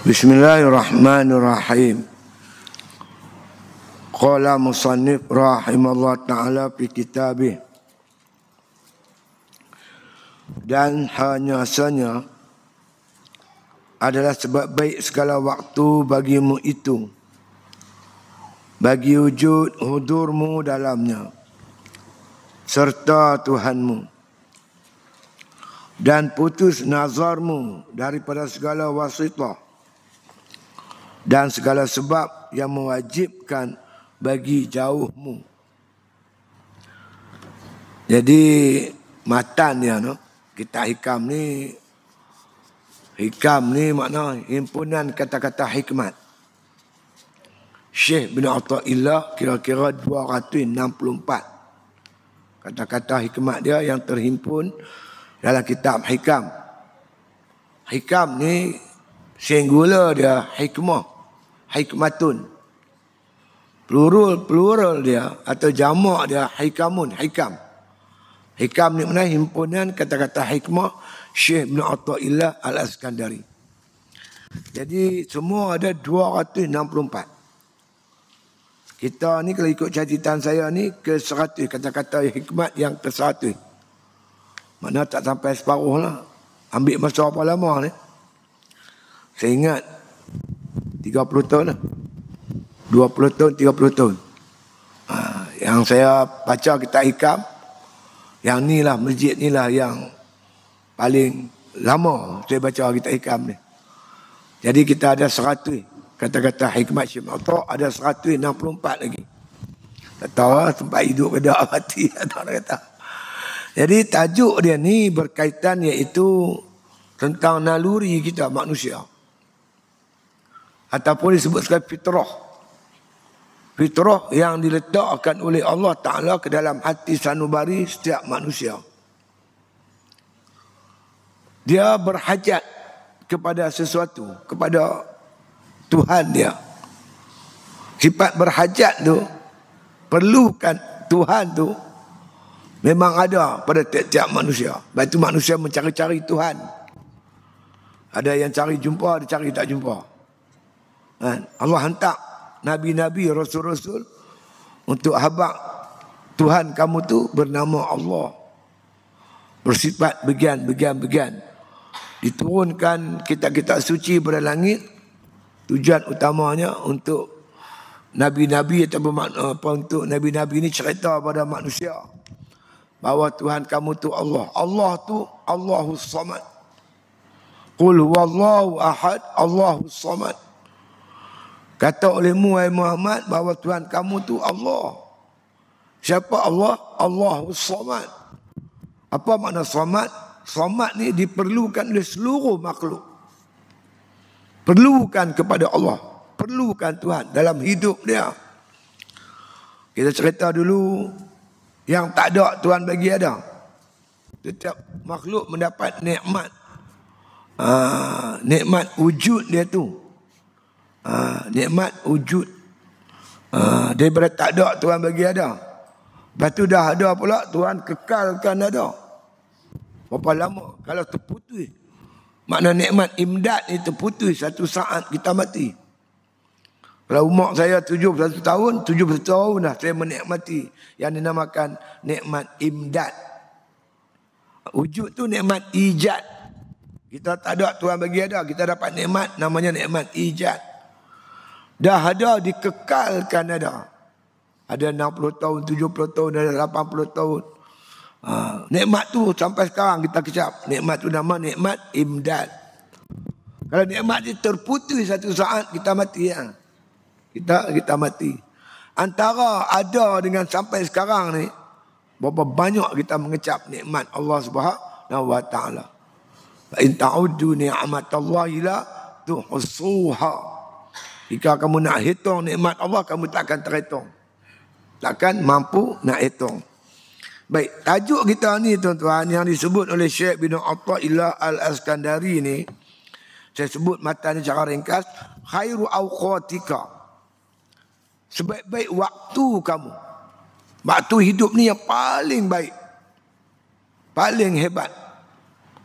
Bismillahirrahmanirrahim. Qala musannif rahimallahu ta'ala fi kitabih. Dan hanyasanya adalah sebab baik segala waktu bagimu itu, bagi wujud hudurmu dalamnya, serta Tuhanmu, dan putus nazarmu daripada segala wasitah dan segala sebab yang mewajibkan bagi jauhmu. Jadi matan dia no, kita hikam ni makna himpunan kata-kata hikmat. Syekh bin Athaillah kira-kira 264 kata-kata hikmat dia yang terhimpun dalam kitab hikam. Hikam ni singular dia hikmah, hikmatun. Plural dia atau jamak dia hikamun, hikam. Hikam ni mana himpunan kata-kata hikmah Syekh bin Athaillah Al-Iskandari. Jadi semua ada 264. Kita ni kalau ikut catatan saya ni ke 100 kata-kata hikmat yang ke 100. Mana tak sampai separuh lah. Ambil masa apa lama ni? Saya ingat 30 tahun lah. 20 tahun, 30 tahun. Yang saya baca kitab hikam, yang ni lah, masjid ni lah yang paling lama saya baca kitab hikam ni. Jadi kita ada 100 kata-kata hikmat Syekh Mu'atta, ada 164 lagi. Tak tahu lah tempat hidup ke dak mati, tak nak kata. Jadi tajuk dia ni berkaitan iaitu tentang naluri kita manusia. Ataupun disebut sebagai fitrah. Fitrah yang diletakkan oleh Allah Ta'ala ke dalam hati sanubari setiap manusia. Dia berhajat kepada sesuatu, kepada Tuhan dia. Sifat berhajat tu, perlukan Tuhan tu, memang ada pada tiap-tiap manusia. Sebab itu manusia mencari-cari Tuhan. Ada yang cari jumpa, ada cari tak jumpa. Allah hantar Nabi-Nabi, Rasul-Rasul untuk habaq Tuhan kamu tu bernama Allah. Bersifat begian. Diturunkan kitab-kitab suci pada langit. Tujuan utamanya untuk Nabi-Nabi atau bermakna apa, untuk Nabi-Nabi ini cerita pada manusia bahawa Tuhan kamu tu Allah. Allah tu Allahus Samad. Qul huwallahu ahad, Allahus Samad. Kata olehmu wahai Muhammad bahawa Tuhan kamu tu Allah. Siapa Allah? Allahus Samad. Apa makna Samad? Samad ni diperlukan oleh seluruh makhluk. Perlukan kepada Allah. Perlukan Tuhan dalam hidup dia. Kita cerita dulu, yang tak ada Tuhan bagi ada. Setiap makhluk mendapat nikmat. Nikmat wujud dia tu. Nikmat wujud. Daripada tak ada Tuhan bagi ada. Lepas tu dah ada pula Tuhan kekalkan ada. Berapa lama kalau terputus, makna nikmat imdad itu terputus, satu saat kita mati. Kalau umur saya 71 tahun, 71 tahun dah saya menikmati yang dinamakan nikmat imdad. Wujud tu nikmat ijad. Kita tak ada Tuhan bagi ada, kita dapat nikmat namanya nikmat ijad. Dah ada, dikekalkan ada. Ada 60 tahun, 70 tahun, ada 80 tahun. Nikmat tu sampai sekarang kita kecap. Nikmat tu nama nikmat imdad. Kalau nikmat ni terputus satu saat, kita mati ya. Kita mati. Antara ada dengan sampai sekarang ni, berapa banyak kita mengecap nikmat Allah Subhanahu wa taala. Fa in ta'uddu ni'matallahi la tuhsuha. Jika kamu nak hitung nikmat Allah, kamu tak akan terhitung. Takkan mampu nak hitung. Baik, tajuk kita ni tuan-tuan yang disebut oleh Syekh bin Athaillah Al-Iskandari ni, saya sebut matan secara ringkas, khairu awqatika. Sebaik-baik waktu kamu. Waktu hidup ni yang paling baik. Paling hebat.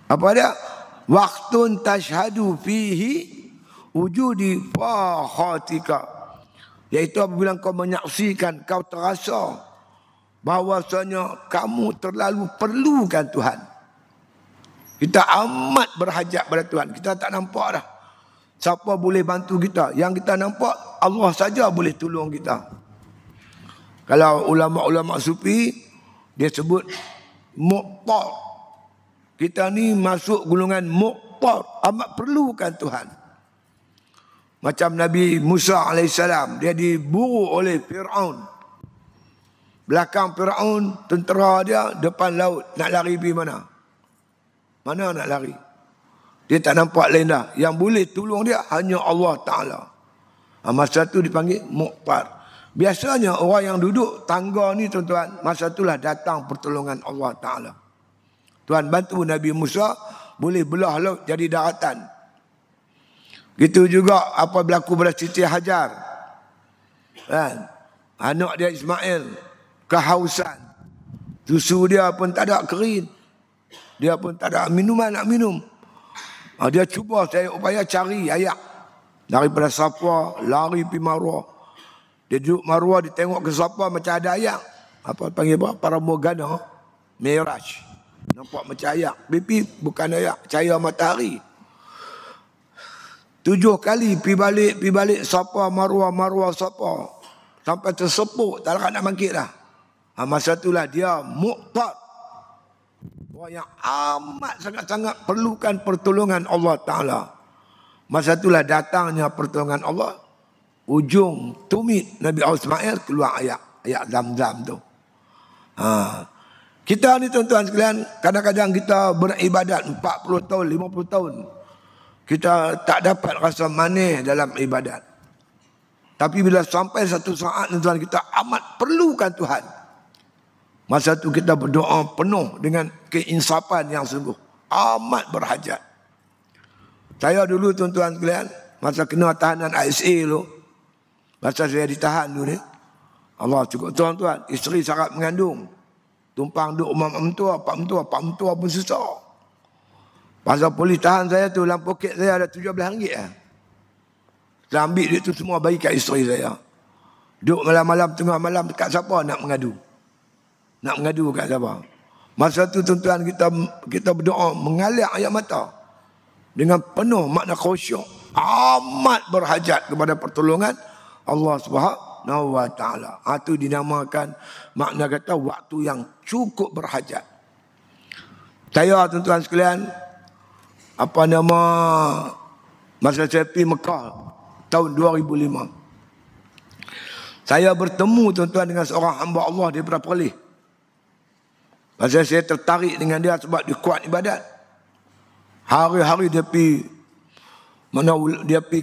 Apa dia? Waktun tashhadu fihi wujudi fahatika, iaitu apabila kau menyaksikan, kau terasa bahawasanya kamu terlalu perlukan Tuhan. Kita amat berhajat pada Tuhan. Kita tak nampak dah siapa boleh bantu kita. Yang kita nampak Allah saja boleh tolong kita. Kalau ulama-ulama sufi, dia sebut muqtar. Kita ni masuk golongan muqtar, amat perlukan Tuhan. Macam Nabi Musa AS, dia diburu oleh Fir'aun. Belakang Fir'aun, tentera dia, depan laut. Nak lari pergi mana? Mana nak lari? Dia tak nampak lain dah. Yang boleh tolong dia hanya Allah Ta'ala. Masa tu dipanggil muqtar. Biasanya orang yang duduk tangga ni tuan-tuan, masa itulah datang pertolongan Allah Ta'ala. Tuhan bantu Nabi Musa, boleh belah laut jadi daratan. Gitu juga apa berlaku pada Siti Hajar. Kan? Anak dia Ismail kehausan. Susu dia pun tak ada, kering. Dia pun tak ada minuman nak minum. Dia cuba saya upaya cari ayak. Daripada Safa lari pergi Marwah. Dia duduk Marwah, dia tengok ke Safa macam ada ayak. Apa panggil apa? Paramorgana, Miraj. Nampak macam ayak. Pipi bukan ayak, cahaya matahari. 7 kali pi balik Safa Marwah Safa, sampai tersepuk tak nak bangkit dah. Masa itulah dia muqtar, orang yang amat sangat-sangat perlukan pertolongan Allah Ta'ala. Masa itulah datangnya pertolongan Allah. Ujung tumit Nabi Ismail keluar ayat Zam-Zam tu. Kita ni tuan-tuan sekalian, kadang-kadang kita beribadat 40 tahun, 50 tahun. Kita tak dapat rasa manis dalam ibadat. Tapi bila sampai satu saat tuan, kita amat perlukan Tuhan. Masa tu kita berdoa penuh dengan keinsapan yang sungguh. Amat berhajat. Saya dulu tuan-tuan sekalian, masa kena tahanan ISA tu, masa saya ditahan dulu ni, Allah cukup tuan-tuan, isteri sangat mengandung. Tumpang duk rumah pak mentua pun susah. Pasal polis tahan saya tu, dalam poket saya ada RM17 lah. Saya ambil duit tu semua bagi kat isteri saya. Duduk malam-malam, tengah malam dekat siapa nak mengadu? Nak mengadu kat siapa? Masa tu tuan-tuan kita berdoa mengalir air mata. Dengan penuh makna khusyuk. Amat berhajat kepada pertolongan Allah Subhanahu Wa Ta'ala. Itu dinamakan makna kata waktu yang cukup berhajat. Saya tuan-tuan sekalian, masa saya pergi Mekah tahun 2005, saya bertemu tuan-tuan dengan seorang hamba Allah daripada Perlis. Masa saya tertarik dengan dia sebab dia kuat ibadat. Hari-hari dia pergi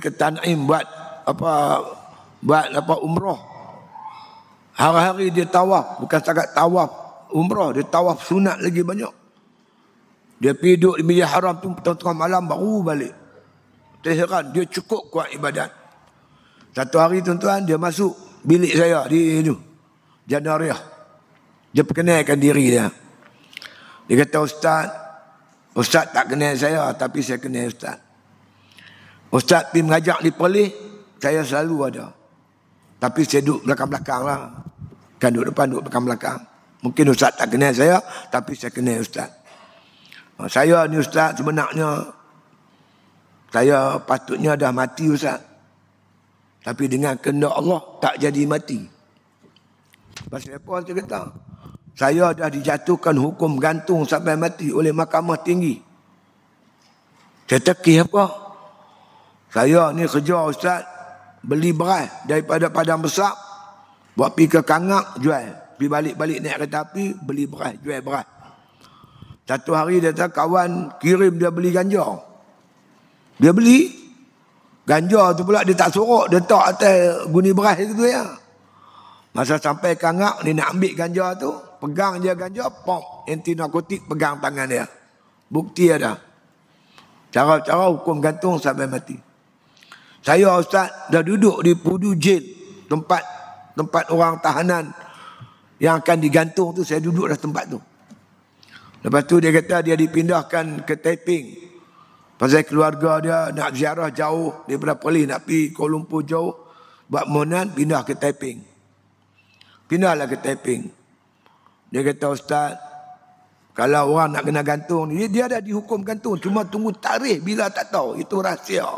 ke Tan'im buat umrah. Hari-hari dia tawaf, bukan setakat tawaf umrah, dia tawaf sunat lagi banyak. Dia pergi duduk di Masjidil Haram tu tengah malam baru balik. Terheran, dia cukup kuat ibadat. Satu hari tuan-tuan, dia masuk bilik saya di Janariah. Dia perkenalkan diri dia. Dia kata, Ustaz tak kenal saya, tapi saya kenal Ustaz. Ustaz pergi mengajak di Perlis, saya selalu ada. Tapi saya duduk belakang-belakang lah. Kan duduk depan, duduk belakang-belakang. Mungkin Ustaz tak kenal saya, tapi saya kenal Ustaz. Saya ni Ustaz, sebenarnya saya patutnya dah mati Ustaz. Tapi dengan kehendak Allah tak jadi mati. Pasal apa saya kata? Saya dah dijatuhkan hukum gantung sampai mati oleh mahkamah tinggi. Saya teki apa? Saya ni kerja Ustaz, beli beras daripada Padang Besar, buat pergi ke Kangak, jual. Pergi balik-balik naik kereta api, beli beras, jual beras. Satu hari dia kata kawan kirim dia beli ganja. Dia beli ganja tu pula dia tak sorok, dia tak atas guni beras itu ya. Masa sampai Kangak, dia nak ambil ganja tu, pegang dia ganja, pop, anti narkotik pegang tangan dia. Bukti ada. Cara-cara hukum gantung sampai mati. Saya Ustaz dah duduk di Pudu Jail, tempat orang tahanan yang akan digantung tu, saya duduk dah tempat tu. Lepas tu dia kata dia dipindahkan ke Taiping. Pasal keluarga dia nak ziarah jauh daripada Perlis, nak pergi Kuala Lumpur jauh, buat mohonan pindah ke Taiping. Pindahlah ke Taiping. Dia kata, Ustaz, kalau orang nak kena gantung, dia dah dihukum gantung, cuma tunggu tarikh bila tak tahu. Itu rahsia.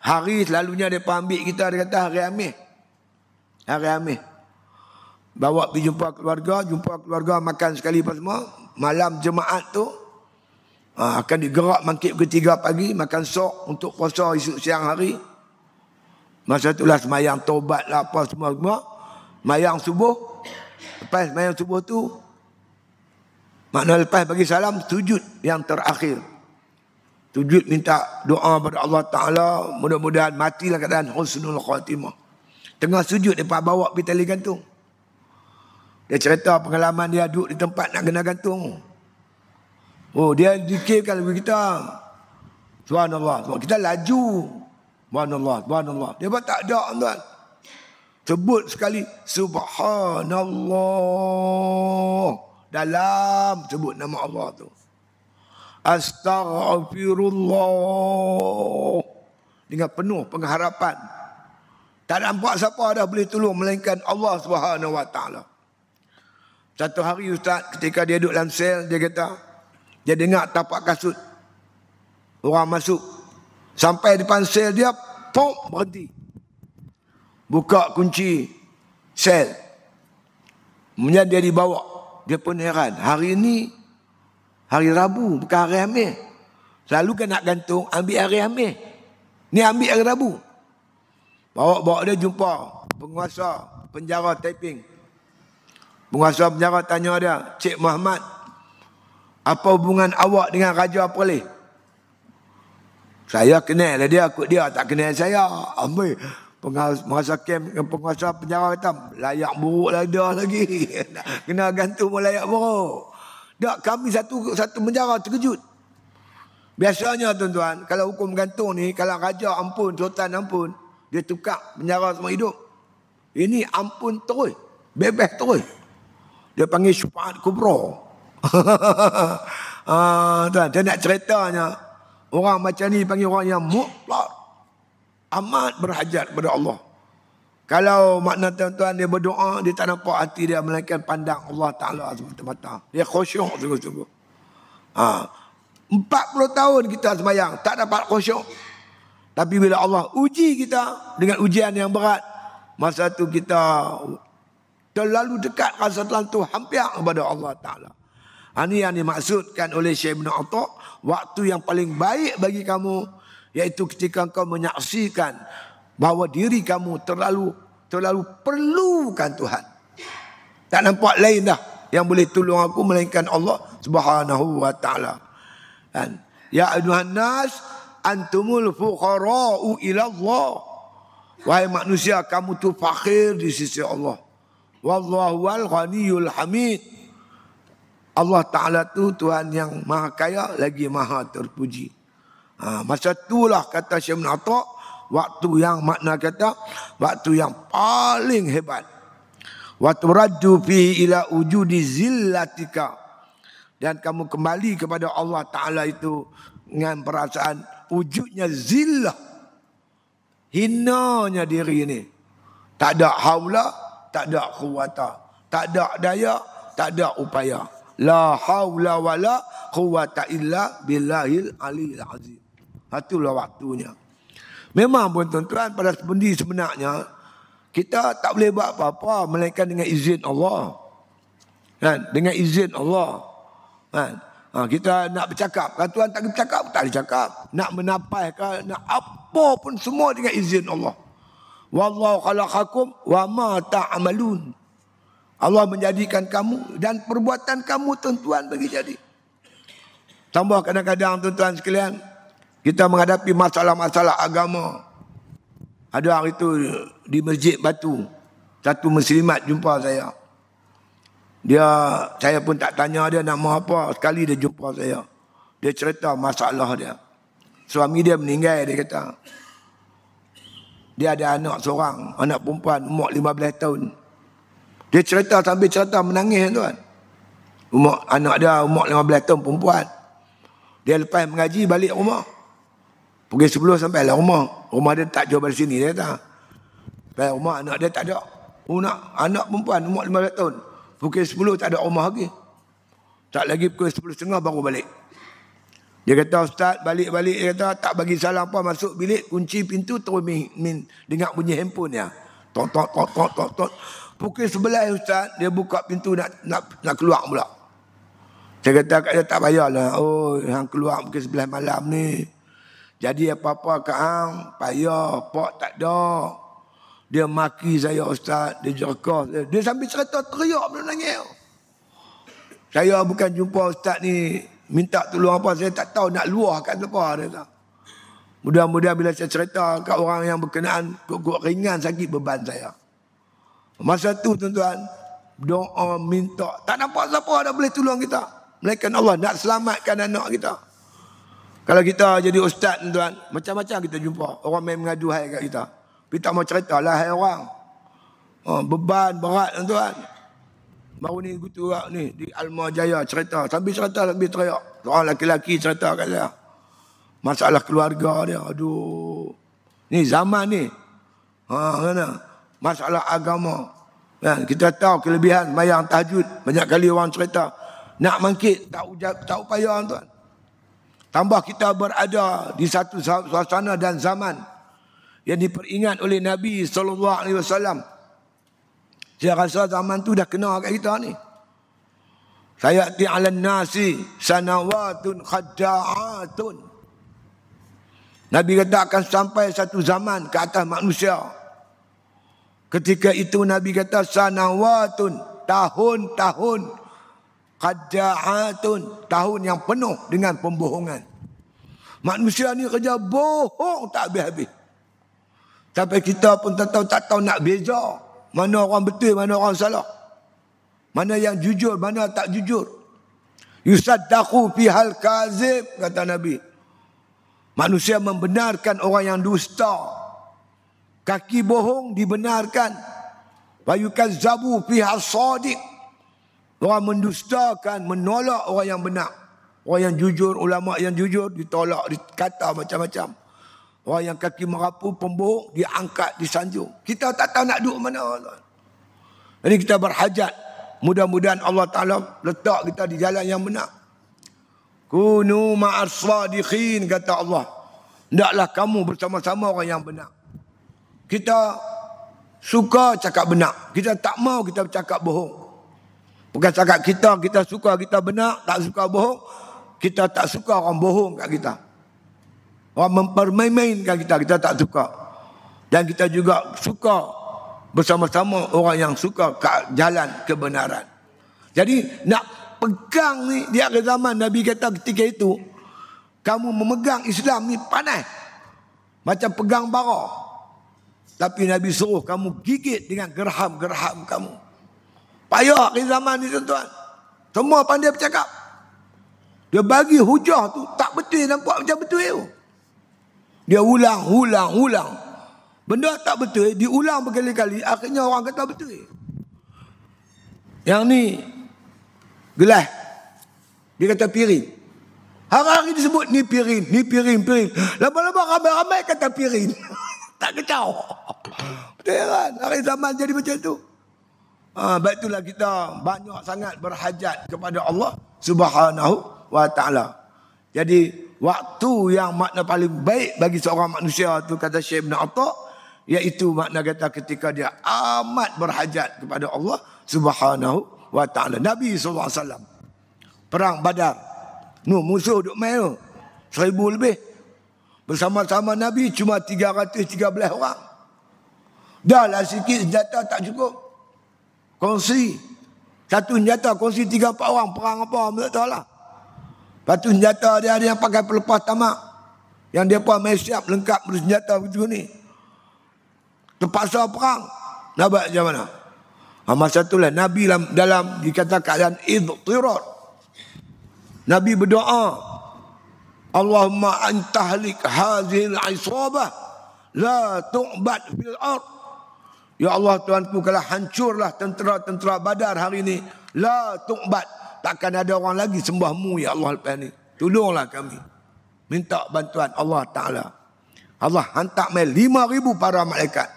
Hari selalunya dia ambil kita, dia kata hari Khamis. Hari Khamis. Bawa pergi jumpa keluarga, makan sekali apa semua. Malam Jumaat tu, akan digerak mangkit ke 3 pagi, makan sok untuk puasa esok siang hari. Masa itulah semayang taubat lah apa semua. Semayang subuh. Lepas semayang subuh tu, makna lepas bagi salam, sujud yang terakhir. Sujud minta doa pada Allah Ta'ala, mudah-mudahan matilah keadaan husnul khatimah. Tengah sujud, dia bawa pergi tali gantung. Dia cerita pengalaman dia duduk di tempat nak kena gantung. Oh, dia dikirkan lebih kita. Subhanallah. Kita laju. Subhanallah. Dia pun tak ada, tuan. Sebut sekali, Subhanallah. Dalam sebut nama Allah tu. Astaghfirullah. Dengan penuh pengharapan. Tak nampak siapa dah boleh tolong melainkan Allah Subhanahu Wa Taala. Satu hari Ustaz, ketika dia duduk dalam sel, dia kata, dia dengar tapak kasut. Orang masuk. Sampai depan sel dia, pom, berhenti. Buka kunci sel. Kemudian dia dibawa. Dia pun heran. Hari ini, hari Rabu, bukan hari Khamis. Selalu kan nak gantung, ambil hari Khamis. Ni ambil hari Rabu. Bawa dia jumpa penguasa penjara Taiping. Penguasa penjara tanya dia, Cik Muhammad, apa hubungan awak dengan Raja Perlis? Saya kenal lah dia, aku dia tak kenal saya. Ambil penguasa kem dengan penguasa penjara kata, layak buruk lah dah lagi. Kena gantung pun layak buruk. Tak, kami satu penjara terkejut. Biasanya tuan-tuan, kalau hukum gantung ni, kalau raja ampun, sultan ampun, dia tukar penjara semua hidup. Ini ampun terus, bebas terus. Dia panggil syafaat kubra. Tuan, saya nak ceritanya, orang macam ni panggil orang yang mutlak, amat berhajat kepada Allah. Kalau makna tuan-tuan dia berdoa, dia tak nampak hati dia melainkan pandang Allah Ta'ala semata-mata. Dia khusyuk sungguh-sungguh. 40 tahun kita sembahyang, tak dapat khusyuk. Tapi bila Allah uji kita dengan ujian yang berat, masa tu kita terlalu dekat rasa terlalu hampir kepada Allah Ta'ala. Ini yang dimaksudkan oleh Syekh Ibn Atta, waktu yang paling baik bagi kamu, iaitu ketika kau menyaksikan bahawa diri kamu terlalu perlukan Tuhan. Tak nampak lain dah yang boleh tolong aku melainkan Allah Subhanahu Wa Ta'ala. Ya ayuhan nas antumul fuqara'u ila Allah. Wahai manusia, kamu tu fakir di sisi Allah. Wallahu wal ghaniyul hamid. Allah Ta'ala tu Tuhan yang maha kaya lagi maha terpuji. Masa itulah kata Syekh Ibn Atta, waktu yang makna kata waktu yang paling hebat. Waktu raddu fi ila wujudi zillatika. Dan kamu kembali kepada Allah Ta'ala itu dengan perasaan wujudnya zillah. Hinanya diri ini. Tak ada haula, tak ada quwata. Tak ada daya, tak ada upaya. La haula wala quwata illa billahil aliyil azim. Itulah waktunya. Memang pun tuan-tuan, pada sebenarnya kita tak boleh buat apa-apa melainkan dengan izin Allah. Kan? Dengan izin Allah. Kan? Kita nak bercakap, kalau Tuhan tak bercakap, tak boleh cakap. Nak menapai ke, nak apa pun semua dengan izin Allah. Wallahu khalaqakum wa ma ta'malun. Allah menjadikan kamu dan perbuatan kamu tuan-tuan bagi jadi. Tambah kadang-kadang tuan-tuan sekalian, kita menghadapi masalah-masalah agama. Ada hari itu di Masjid Batu, satu muslimat jumpa saya. Saya pun tak tanya dia nama apa. Sekali dia jumpa saya, dia cerita masalah dia. Suami dia meninggal, dia kata. Dia ada anak seorang, anak perempuan umur 15 tahun. Dia cerita sambil cerita menangis tuan. Anak dia umur 15 tahun perempuan. Dia lepas mengaji balik rumah. Pukul 10 sampai lah rumah. Rumah dia tak jauh dari sini, dia kata. Sampai rumah anak dia tak ada. Anak perempuan umur 15 tahun. Pukul 10 tak ada rumah lagi. Tak lagi pukul 10.30 baru balik. Dia kata, Ustaz balik-balik, dia kata tak bagi salam apa, masuk bilik, kunci pintu terus dengar bunyi handphone dia. Tok tok tok tok tok tok. Pukul 11 Ustaz dia buka pintu nak keluar pula. Saya kata kat dia, tak payahlah. Oh, hang keluar pukul 11 malam ni. Jadi apa-apa kat hang, payah, pak tak ada. Dia maki saya Ustaz, dia jerkah. Dia sambil cerita teriak belum nangis. Saya bukan jumpa Ustaz ni minta tolong apa, saya tak tahu nak luahkan apa dia kata. Mudah-mudahan bila saya cerita kat orang yang berkenaan, kok ringan sakit beban saya. Masa tu tuan-tuan, doa minta, tak nampak siapa ada boleh tolong kita, melainkan Allah nak selamatkan anak kita. Kalau kita jadi ustaz tuan-tuan, macam-macam kita jumpa orang main mengadu hai kat kita. Kita mau cerita lah hai orang. Beban berat tuan-tuan. Baru ni gutu ni di Alma Jaya cerita, sambil teriak. Seorang lelaki cerita kat saya. Masalah keluarga dia. Aduh. Ni zaman ni. Mana? Masalah agama. Ya, kita tahu kelebihan mayang tahajud. Banyak kali orang cerita. Nak mangkit, tak upaya tuan. Tambah kita berada di satu suasana dan zaman yang diperingat oleh Nabi SAW. Saya rasa zaman tu dah kena kat kita ni. Sayati 'alan nasi sanawatun khadda'atun. Nabi kata akan sampai satu zaman ke atas manusia. Ketika itu Nabi kata sanawatun, tahun-tahun, khadda'atun, tahun yang penuh dengan pembohongan. Manusia ni kerja bohong tak habis-habis. Sampai kita pun tak tahu nak beza mana orang betul, mana orang salah. Mana yang jujur, mana tak jujur. Yusaddaqu fihal kazib, kata Nabi. Manusia membenarkan orang yang dusta. Kaki bohong dibenarkan. Wa yukazzabu fihal shadiq. Orang mendustakan, menolak orang yang benar. Orang yang jujur, ulama yang jujur ditolak, dikata macam-macam. Orang yang kaki merapu, pembohong, diangkat, disanjung. Kita tak tahu nak duduk mana. Jadi kita berhajat. Mudah-mudahan Allah Ta'ala letak kita di jalan yang benar. Kunu ma'as sadiqin, kata Allah. Hendaklah kamu bersama-sama orang yang benar. Kita suka cakap benar. Kita tak mau kita cakap bohong. Bukan cakap kita suka kita benar, tak suka bohong. Kita tak suka orang bohong kat kita. Orang mempermain-mainkan kita tak suka. Dan kita juga suka bersama-sama orang yang suka kat jalan kebenaran. Jadi nak pegang ni di akhir zaman, Nabi kata ketika itu, kamu memegang Islam ni panas. Macam pegang bara. Tapi Nabi suruh kamu gigit dengan gerham-gerham kamu. Payah akhir zaman ni tuan-tuan. Semua pandai bercakap. Dia bagi hujah tu tak betul, nampak macam betul tu. Dia ulang. Benda tak betul, diulang berkali-kali, akhirnya orang kata betul. Yang ni gelas, dia kata piring. Hari-hari disebut ni piring. Lama-lama ramai-ramai kata piring. Tak kecau. Betul kan? Hari zaman jadi macam tu. Baik itulah kita banyak sangat berhajat kepada Allah Subhanahu wa ta'ala. Jadi waktu yang makna paling baik bagi seorang manusia tu, kata Syekh Ibn Atta, iaitu makna kata ketika dia amat berhajat kepada Allah Subhanahu wa ta'ala. Nabi SAW perang Badar, musuh duk main tu 1000 lebih. Bersama-sama Nabi cuma 313 orang. Dah lah sikit senjata tak cukup. Kongsi satu senjata, kongsi 3-4 orang, perang apa tak tahu lah. Lepas tu senjata dia ada yang pakai pelepas tamak, yang dia pun main siap lengkap bersenjata begitu ni. Terpaksa perang. Nak buat macam mana? Masa itulah Nabi dalam dikatakan idtirar. Nabi berdoa, Allahumma antahlik hazil isabah la tu'bad fil ard. Ya Allah Tuhanku, kalau hancurlah tentera-tentera Badar hari ini, la tu'bad, takkan ada orang lagi sembahmu ya Allah lepas ni. tolonglah kami. Minta bantuan Allah Ta'ala. Allah hantar 5,000 para malaikat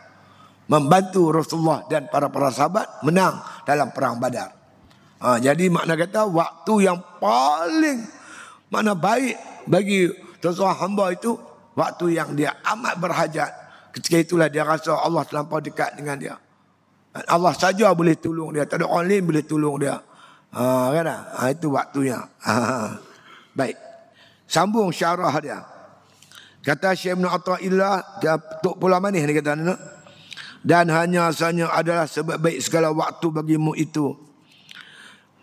membantu Rasulullah dan para sahabat menang dalam perang Badar. Jadi makna kata waktu yang paling baik bagi seorang hamba itu waktu yang dia amat berhajat. Ketika itulah dia rasa Allah terlampau dekat dengan dia. Allah saja boleh tolong dia, tak ada orang lain boleh tolong dia. Kan? Itu waktunya. Baik. Sambung syarah dia. Kata Syekh Ibn Atha'illah, Tok Pulau Manis ni kata, dan hanya sahaja adalah sebab baik segala waktu bagimu itu,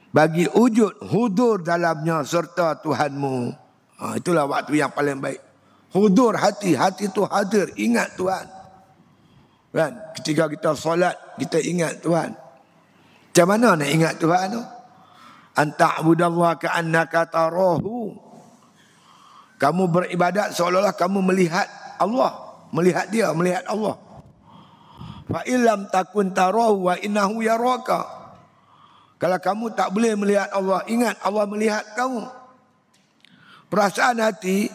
bagi wujud hudur dalamnya serta Tuhanmu. Itulah waktu yang paling baik. Hudur hati itu hadir, ingat Tuhan. Kan? Ketika kita solat, kita ingat Tuhan. Macam mana nak ingat Tuhan tu? Anta'budallaha ka'annaka tarahu. Kamu beribadat seolah-olah kamu melihat Allah, melihat dia, melihat Allah. Fa illam takun tarahu wa innahu yaraka. Kalau kamu tak boleh melihat Allah, ingat Allah melihat kamu. Perasaan hati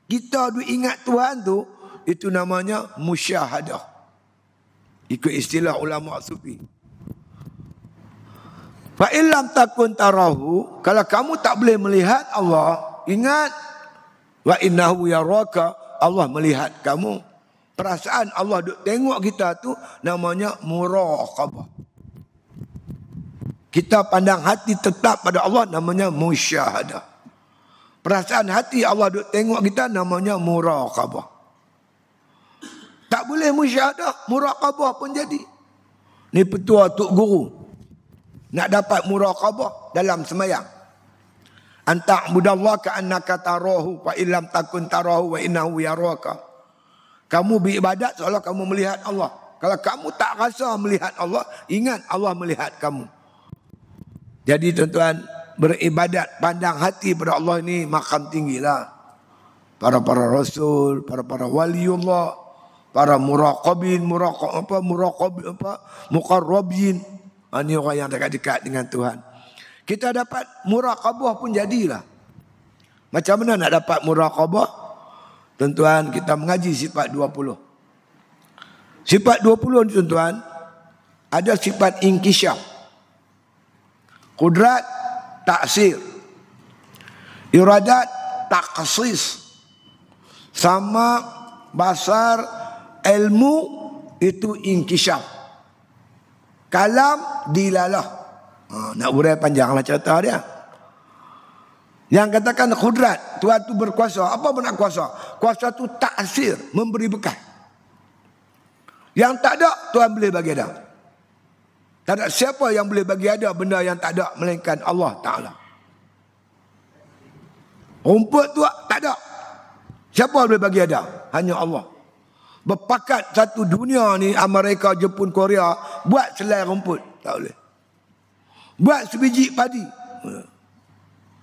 kita tu ingat Tuhan tu, itu namanya musyahadah. Ikut istilah ulama sufi. Fa illam takun tarahu, kalau kamu tak boleh melihat Allah, ingat wa innahu yaraka, Allah melihat kamu. Perasaan Allah duk tengok kita tu namanya muraqabah. Kita pandang hati tetap pada Allah namanya musyahadah. Perasaan hati Allah duk tengok kita namanya muraqabah. Tak boleh musyahadah, muraqabah pun jadi. Ni petua Tok Guru. Nak dapat muraqabah dalam semayang. Anta'budallaha ka'annaka tarahu fa illam takun tarahu wa innahu yaraka. Kamu beribadat seolah kamu melihat Allah. Kalau kamu tak rasa melihat Allah, ingat Allah melihat kamu. Jadi tuan-tuan, beribadat pandang hati pada Allah ini makam tinggilah. Para rasul, para waliullah, para muqarrabin. Ini orang yang dekat-dekat dengan Tuhan. Kita dapat muraqabah pun jadilah. Macam mana nak dapat muraqabah? Tuan-tuan, kita mengaji sifat 20. Sifat 20 ni tuan-tuan, ada sifat inkishaf, qudrat, taksir, iradat, taksis, sama basar, ilmu, itu inkishaf. Kalam, dilalah. Nak urai panjanglah cerita dia. Yang katakan khudrat, Tuhan tu berkuasa. Apa benar kuasa? Kuasa tu taksir, memberi bekal. Yang tak ada, Tuhan boleh bagi ada. Tak ada siapa yang boleh bagi ada benda yang tak ada melainkan Allah Ta'ala. Rumput tu tak ada. Siapa boleh bagi ada? Hanya Allah. Berpakat satu dunia ni, Amerika, Jepun, Korea, buat selai rumput. Tak boleh. Buat sebiji padi.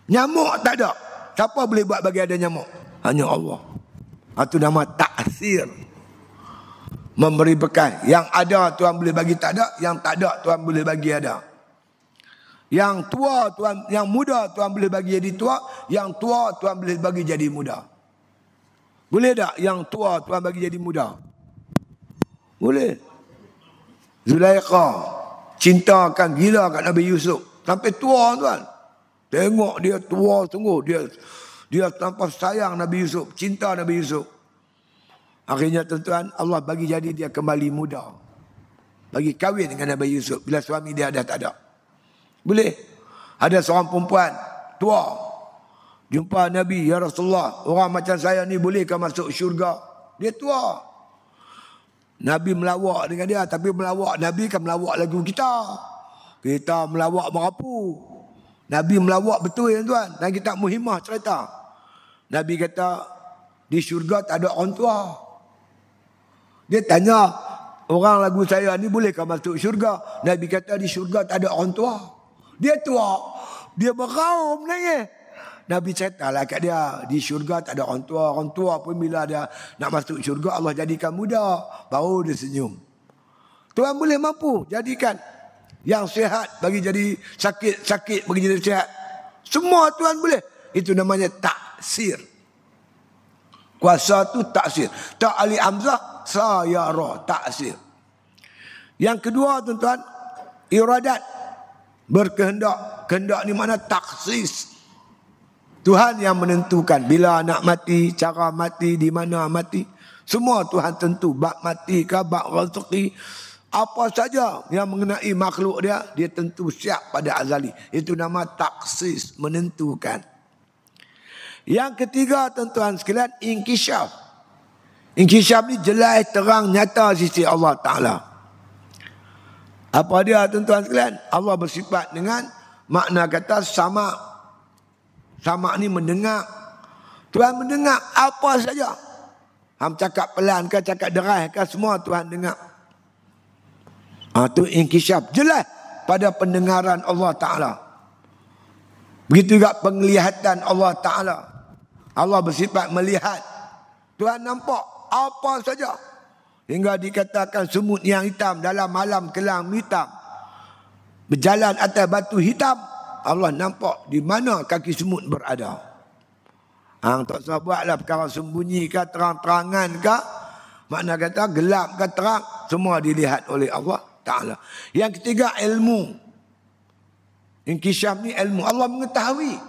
Nyamuk tak ada. Siapa boleh buat bagi ada nyamuk? Hanya Allah. Itu nama taksir. Memberi bekal. Yang ada Tuhan boleh bagi tak ada. Yang tak ada Tuhan boleh bagi ada. Yang tua Tuhan, yang muda Tuhan boleh bagi jadi tua. Yang tua Tuhan boleh bagi jadi muda. Boleh tak yang tua Tuhan bagi jadi muda? Boleh. Zulaikha cintakan gila kat Nabi Yusuf sampai tua tuan. Tengok dia tua sungguh, dia tanpa sayang Nabi Yusuf, cinta Nabi Yusuf. Akhirnya tuan-tuan, Allah bagi jadi dia kembali muda. Bagi kahwin dengan Nabi Yusuf bila suami dia dah tak ada. Boleh. Ada seorang perempuan tua jumpa Nabi, ya Rasulullah, orang macam saya ni bolehkah masuk syurga? Dia tua. Nabi melawak dengan dia, tapi melawak Nabi kan melawak lagu kita. Kita melawak merapu. Nabi melawak betul ya tuan. Dan kita Muhimmah cerita. Nabi kata di syurga tak ada orang tua. Dia tanya, orang lagu saya ni bolehkah masuk syurga? Nabi kata di syurga tak ada orang tua. Dia tua. Dia beraum nangis. Nabi ceritalah kat dia, di syurga tak ada orang tua. Orang tua pun bila dia nak masuk syurga, Allah jadikan muda. Baru dia senyum. Tuhan boleh mampu jadikan yang sihat bagi jadi sakit, sakit bagi jadi sihat. Semua Tuhan boleh. Itu namanya taksir. Kuasa tu taksir. Tak alif hamzah, sayara, taksir. Yang kedua tuan-tuan, iradat, berkehendak. Kehendak ni mana taksis. Tuhan yang menentukan bila nak mati, cara mati, di mana mati. Semua Tuhan tentu. Bab mati ke, bab rezeki. Apa saja yang mengenai makhluk dia, dia tentu siap pada azali. Itu nama taksis, menentukan. Yang ketiga tuan-tuan sekalian, inkishaf. Inkishaf ni jelas terang nyata sisi Allah Ta'ala. Apa dia tuan-tuan sekalian? Allah bersifat dengan makna kata sama. Sama ni mendengar. Tuhan mendengar apa saja. Ham cakap pelan ke, cakap deras ke, semua Tuhan dengar. Itu inkishaf. Jelas pada pendengaran Allah Ta'ala. Begitu juga penglihatan Allah Ta'ala. Allah bersifat melihat. Tuhan nampak apa saja. Hingga dikatakan semut yang hitam dalam malam kelam hitam. Berjalan atas batu hitam. Allah nampak di mana kaki semut berada. Tak usah buatlah perkara sembunyi ke, terang-terangan ke. Makna kata gelap ke terang. Semua dilihat oleh Allah Ta'ala. Yang ketiga ilmu. Inkishaf ni ilmu. Allah mengetahui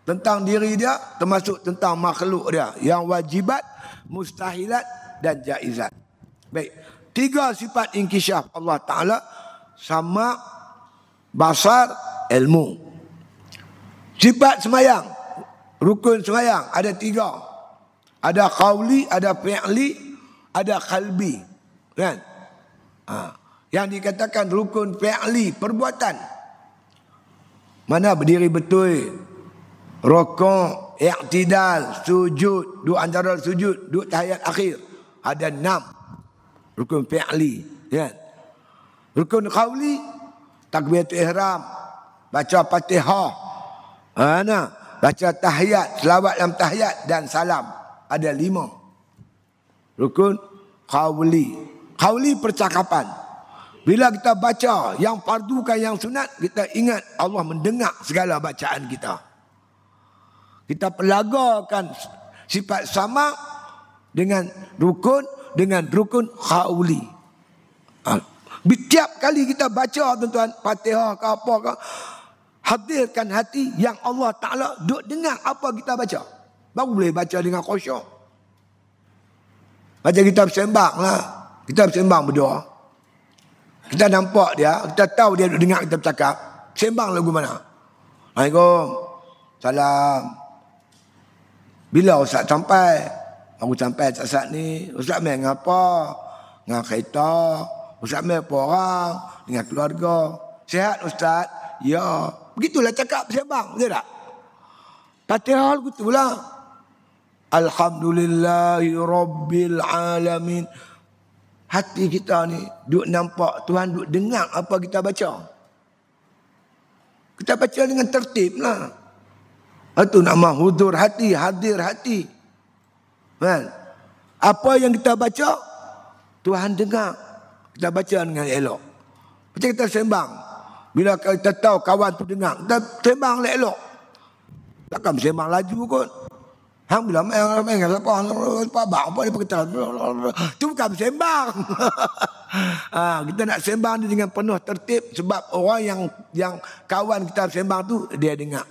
tentang diri dia, termasuk tentang makhluk dia. Yang wajibat, mustahilat dan jaizat. Baik. 3 sifat inkishaf Allah Ta'ala. Sama, basar, ilmu. Sifat semayang. Rukun semayang ada 3. Ada qawli, ada fi'li, ada qalbi. Kan? Yang dikatakan rukun fi'li, perbuatan. Mana berdiri betul, rokok, i'tidal, sujud, duduk antara sujud, duduk tahiyat akhir. Ada 6 rukun fi'li. Ya. Rukun qawli, takbiratul ihram, baca Fatihah, baca tahiyat, selawat dalam tahiyat dan salam. Ada 5 rukun qawli. Qawli percakapan. Bila kita baca yang fardu kan yang sunat, kita ingat Allah mendengar segala bacaan kita. Kita pelagakan sifat sama dengan rukun qawli. Setiap kali kita baca tuan-tuan Fatihah ke apa ke, hadirkan hati yang Allah Ta'ala duk dengar apa kita baca. Baru boleh baca dengan khusyuk. Baca kitab sembang lah. Kita sembang berdoa. Kita nampak dia, kita tahu dia duk dengar kita bercakap. Sembang lagu mana? Assalamualaikum. Salam. Bila Ustaz sampai? Aku sampai saat ni. Ustaz main ngapa? Dengan kereta. Ustaz main apa orang? Dengan keluarga. Sihat Ustaz? Ya. Begitulah cakap sembang. Betul tak? Fatihah begitulah. Alhamdulillahi Rabbil Alamin. Hati kita ni duk nampak Tuhan duk dengar apa kita baca. Kita baca dengan tertib lah. Itu nama hudur hati, hadir hati. Kan? Apa yang kita baca, Tuhan dengar. Kita baca dengan elok. Macam kita sembang. Bila kita tahu kawan tu dengar, kita sembang elok. Takkan sembang laju kot. Hang bila main apa dia berkata. Itu bukan sembang. Kita nak sembang dia dengan penuh tertib. Sebab orang yang kawan kita sembang tu, dia dengar.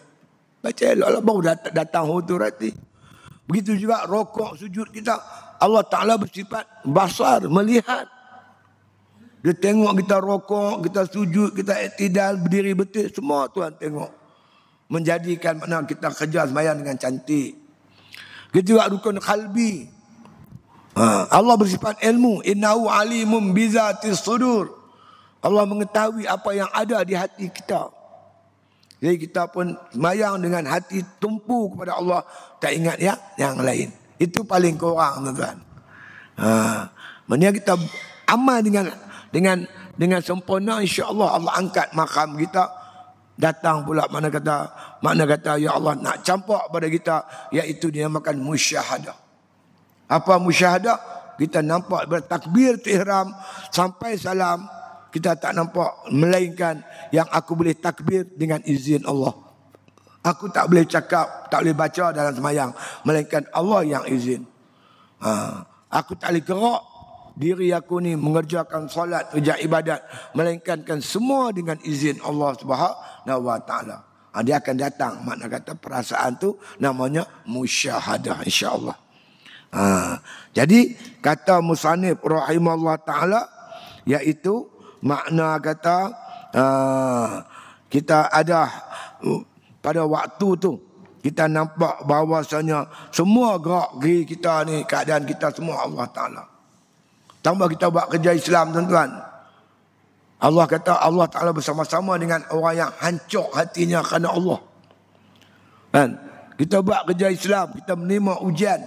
Baca elok baru datang hudur hati. Begitu juga rokok sujud kita. Allah Ta'ala bersifat basar, melihat. Dia tengok kita rokok, kita sujud, kita iktidal, berdiri betul. Semua Tuhan tengok. Menjadikan mana kita kerja sembahyang dengan cantik. Begitu juga rukun qalbi. Allah bersifat ilmu. Innahu alimun bizatis sudur. Allah mengetahui apa yang ada di hati kita. Jadi kita pun sembahyang dengan hati tumpu kepada Allah, tak ingat yang lain. Itu paling kurang tuan-tuan. Maksudnya kita amal dengan sempurna, insya-Allah Allah angkat makam kita. Datang pula makna kata ya Allah nak campak pada kita, iaitu dinamakan musyahadah. Apa musyahadah? Kita nampak bertakbir ihram sampai salam, kita tak nampak melainkan yang aku boleh takbir dengan izin Allah. Aku tak boleh cakap, tak boleh baca dalam semayang, melainkan Allah yang izin. Aku tak boleh gerak diri aku ni mengerjakan solat, kerja ibadat, melainkan semua dengan izin Allah Subhanahu wa taala. Dia akan datang. Makna kata perasaan tu namanya musyahadah, insya-Allah. Jadi kata musannif rahimahullah taala, iaitu makna kata kita ada pada waktu tu kita nampak bahawasanya semua gerak geri kita ni, keadaan kita semua Allah Ta'ala. Tambah kita buat kerja Islam, tuan-tuan, Allah kata Allah Ta'ala bersama-sama dengan orang yang hancur hatinya kerana Allah. Kan? Kita buat kerja Islam, kita menerima ujian,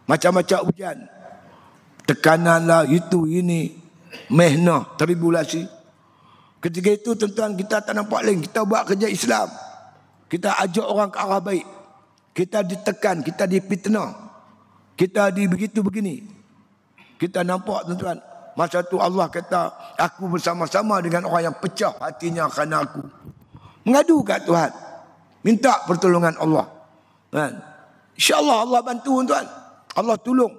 macam-macam ujian, tekanan lah, itu ini, mehnah, tribulasi. Ketika itu tuan-tuan, kita tak nampak lain, kita buat kerja Islam, kita ajak orang ke arah baik, kita ditekan, kita dipitnah, kita begitu begini. Kita nampak tuan-tuan, masa tu Allah kata, aku bersama-sama dengan orang yang pecah hatinya kerana aku. Mengadu kat Tuhan, minta pertolongan Allah. Kan? InsyaAllah Allah bantu tuan-tuan, Allah tolong,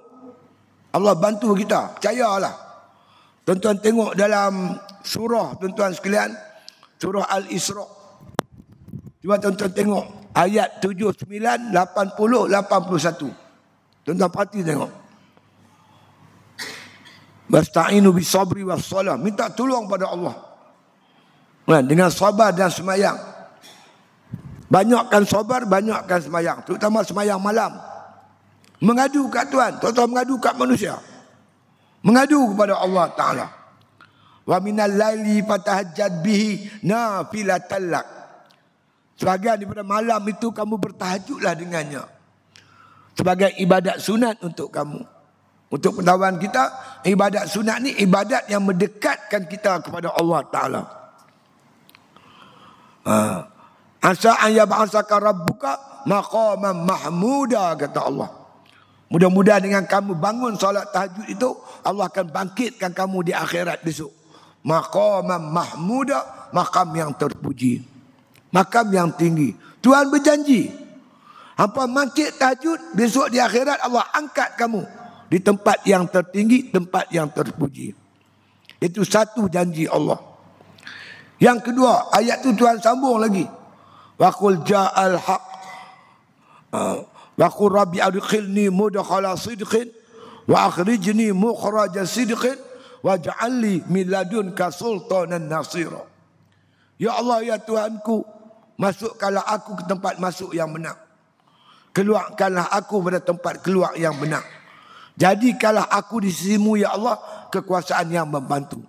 Allah bantu kita, percayalah. Tuan-tuan tengok dalam surah, tuan-tuan sekalian, surah Al-Isra. Cuba tuan-tuan tengok ayat 79, 80, 81. Tuan-tuan perhati tengok. Wasta'inu bisabri wassalah. Minta tolong pada Allah. Dengan sabar dan semayang. Banyakkan sabar, banyakkan semayang. Terutama semayang malam. Mengadu kat Tuhan. Tuan-tuan mengadu kat manusia. Mengadu kepada Allah Ta'ala. Wa minal laili fatahajjad bihi nafilatan lak. Sebahagian daripada malam itu kamu bertahajudlah dengannya, sebagai ibadat sunat untuk kamu. Untuk pengetahuan kita, ibadat sunat ni ibadat yang mendekatkan kita kepada Allah Ta'ala. Asa an yab'asaka rabbuka maqaman mahmuda, kata Allah. Mudah-mudahan dengan kamu bangun solat tahajud itu, Allah akan bangkitkan kamu di akhirat besok. Maqaman mahmuda, makam yang terpuji, makam yang tinggi. Tuhan berjanji, hampa bangkit tahajud, besok di akhirat Allah angkat kamu di tempat yang tertinggi, tempat yang terpuji. Itu satu janji Allah. Yang kedua, ayat tu Tuhan sambung lagi. Wa qul ja'al haq. Wa qul rabbi adkhilni mudkhala sidqin wa akhrijni mukhraja sidqin waj'alni min ladunka sultanan nasira. Ya Allah, ya Tuhanku, masukkanlah aku ke tempat masuk yang benar. Keluarkanlah aku pada tempat keluar yang benar. Jadikanlah aku di sisimu, ya Allah, kekuasaan yang membantu.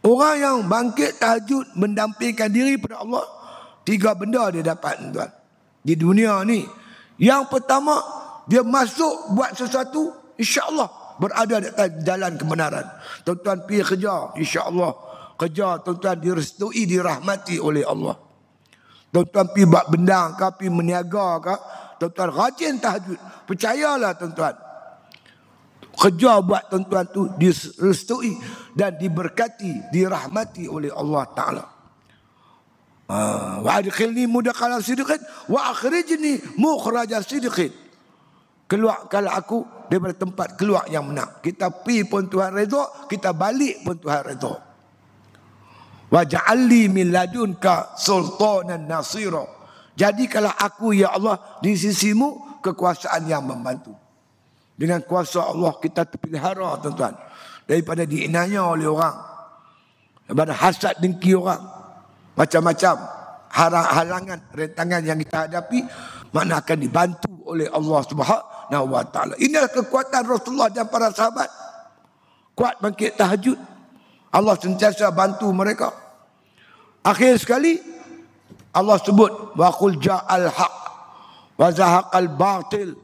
Orang yang bangkit tahajud mendampingkan diri pada Allah, 3 benda dia dapat, tuan, di dunia ni. Yang pertama, dia masuk buat sesuatu, insya-Allah berada di atas jalan kebenaran. Tuan-tuan pergi kerja, insya-Allah kerja tuan-tuan direstui, dirahmati oleh Allah. Tuan-tuan pergi buat benda ke, pergi meniaga ke, tuan-tuan rajin tahajud, percayalah tuan-tuan, kerja buat tuan-tuan tu direstui dan diberkati, dirahmati oleh Allah Ta'ala. Wa adkhilni mudkhala sidqin wa akhrijni mukhraja sidqin. Keluarkanlah aku daripada tempat keluar yang benar. Kita pergi pun Tuhan redha, kita balik pun Tuhan redha. Wa ja'alni min ladunka sultanan nasira. Jadikanlah aku, ya Allah, di sisimu kekuasaan yang membantu. Dengan kuasa Allah kita terpelihara, tuan-tuan, daripada diinanya oleh orang, daripada hasad dengki orang, macam-macam halangan, rentangan yang kita hadapi, mana akan dibantu oleh Allah Subhanahu wa taala. Inilah kekuatan Rasulullah dan para sahabat. Kuat bangkit tahajud, Allah sentiasa bantu mereka. Akhir sekali Allah sebut wa qul ja'al haq wa zahaqal batil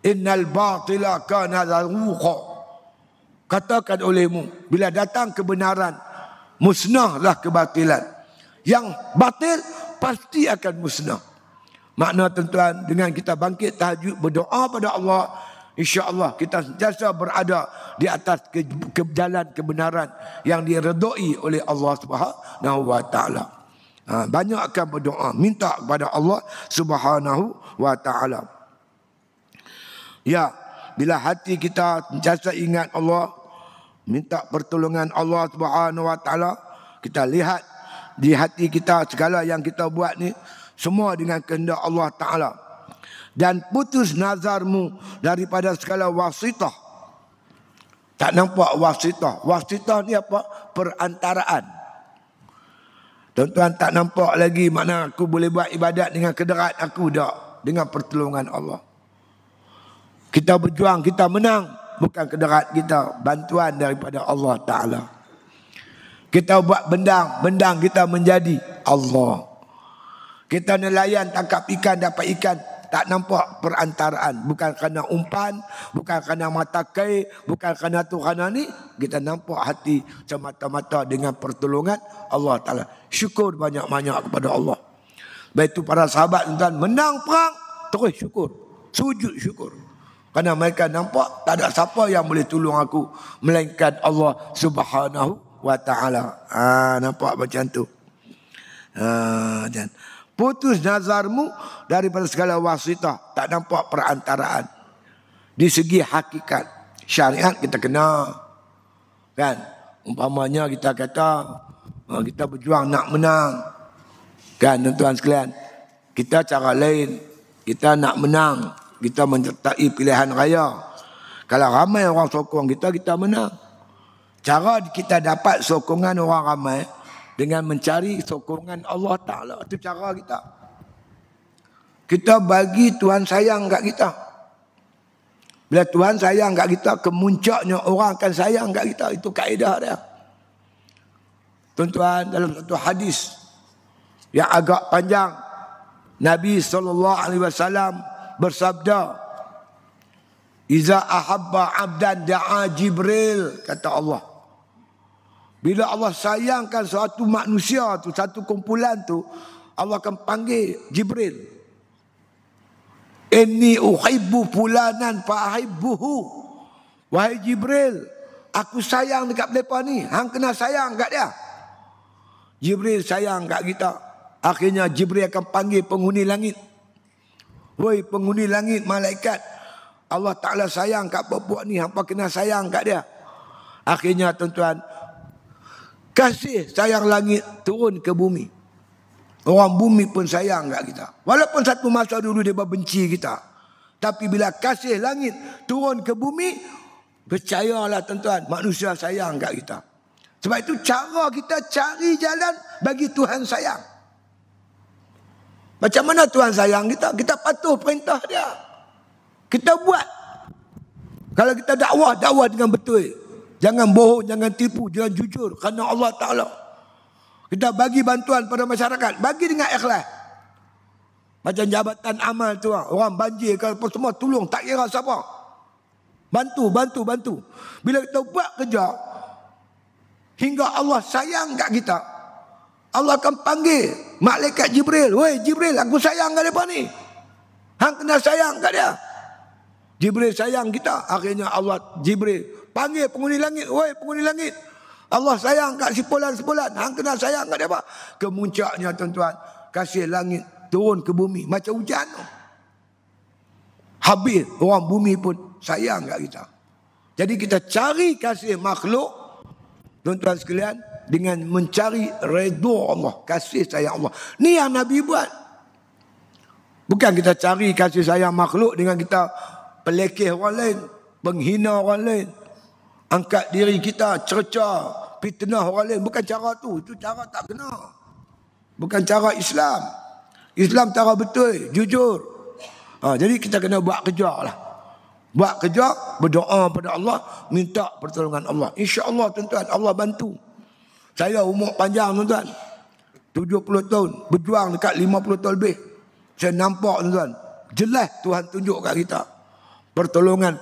innal batila kana zahuqa. Katakan olehmu, bila datang kebenaran, musnahlah kebatilan. Yang batil pasti akan musnah. Makna tuan-tuan, dengan kita bangkit tahajud, berdoa pada Allah, insya-Allah kita sentiasa berada di atas jalan kebenaran yang diredai oleh Allah Subhanahu wa taala. Banyakkan berdoa, minta kepada Allah Subhanahu wa taala. Ya, bila hati kita sentiasa ingat Allah, minta pertolongan Allah Subhanahu wa taala, kita lihat di hati kita segala yang kita buat ni semua dengan kehendak Allah taala. Dan putus nazarmu daripada segala wasitah. Tak nampak wasitah. Wasitah ni apa? Perantaraan. Tuan-tuan tak nampak lagi mana aku boleh buat ibadat dengan kederat aku tak. Dengan pertolongan Allah. Kita berjuang, kita menang. Bukan kederat kita. Bantuan daripada Allah Ta'ala. Kita buat bendang kita menjadi Allah. Kita nelayan tangkap ikan, dapat ikan. Tak nampak perantaraan. Bukan kerana umpan, bukan kerana mata kai, bukan kerana tu kerana ni. Kita nampak hati semata-mata dengan pertolongan Allah Ta'ala. Syukur banyak-banyak kepada Allah. Baik itu para sahabat tuan menang perang, terus syukur. Sujud syukur. Kerana mereka nampak tak ada siapa yang boleh tolong aku melainkan Allah Subhanahu wa Ta'ala. Nampak macam tu. Dan putus nazarmu daripada segala wasitah. Tak nampak perantaraan. Di segi hakikat syariat kita kena. Kan? Umpamanya kita kata kita berjuang nak menang. Kan tuan-tuan sekalian? Kita cara lain. Kita nak menang. Kita menyertai pilihan raya. Kalau ramai orang sokong kita, kita menang. Cara kita dapat sokongan orang ramai dengan mencari sokongan Allah Ta'ala. Itu cara kita. Kita bagi Tuhan sayang kat kita. Bila Tuhan sayang kat kita, kemuncaknya orang akan sayang kat kita. Itu kaedah dia. Tuan-tuan, dalam satu hadis yang agak panjang, Nabi SAW bersabda, Iza ahabba abdan da'a Jibril, kata Allah. Bila Allah sayangkan suatu manusia tu, satu kumpulan tu, Allah akan panggil Jibril. Inni uhibbu fulanan fa'ahibbuhu. Wahai Jibril, aku sayang dekat mereka ni. Hang kena sayang kat dia. Jibril sayang kat kita. Akhirnya Jibril akan panggil penghuni langit. Woi penghuni langit, malaikat. Allah Ta'ala sayang kat perempuan ni. Hampa kena sayang kat dia. Akhirnya tuan-tuan, kasih sayang langit turun ke bumi. Orang bumi pun sayang kat kita. Walaupun satu masa dulu dia benci kita. Tapi bila kasih langit turun ke bumi, percayalah tuan-tuan, manusia sayang kat kita. Sebab itu cara kita cari jalan bagi Tuhan sayang. Macam mana Tuhan sayang kita? Kita patuh perintah dia. Kita buat. Kalau kita dakwah dengan betul. Jangan bohong, jangan tipu, jangan jujur. Kerana Allah Ta'ala. Kita bagi bantuan pada masyarakat. Bagi dengan ikhlas. Macam jabatan amal tu. Orang banjir kalau semua tolong. Tak kira siapa. Bantu. Bila kita buat kerja. Hingga Allah sayang kat kita. Allah akan panggil malaikat Jibril. Woi Jibril, aku sayang kat mereka ni. Hang kena sayang kat dia. Jibril sayang kita. Akhirnya Allah Jibril panggil penghuni langit. Woi penghuni langit, Allah sayang kat sepulan-sepulan. Hang kena sayang kat dia apa? Kemuncaknya tuan-tuan, kasih langit turun ke bumi macam hujan. Habis orang bumi pun sayang kat kita. Jadi kita cari kasih makhluk, tuan-tuan sekalian, dengan mencari redha Allah, kasih sayang Allah. Ni yang Nabi buat. Bukan kita cari kasih sayang makhluk dengan kita pelekeh orang lain, menghina orang lain, angkat diri kita, cerca, fitnah orang lain. Bukan cara tu. Itu cara tak kena. Bukan cara Islam. Islam cara betul, jujur. Jadi kita kena buat kerja lah. Buat kerja, berdoa pada Allah, minta pertolongan Allah. InsyaAllah tuan-tuan, Allah bantu. Saya umur panjang tuan-tuan, 70 tahun, berjuang dekat 50 tahun lebih. Saya nampak tuan-tuan, jelas Tuhan tunjuk kat kita pertolongan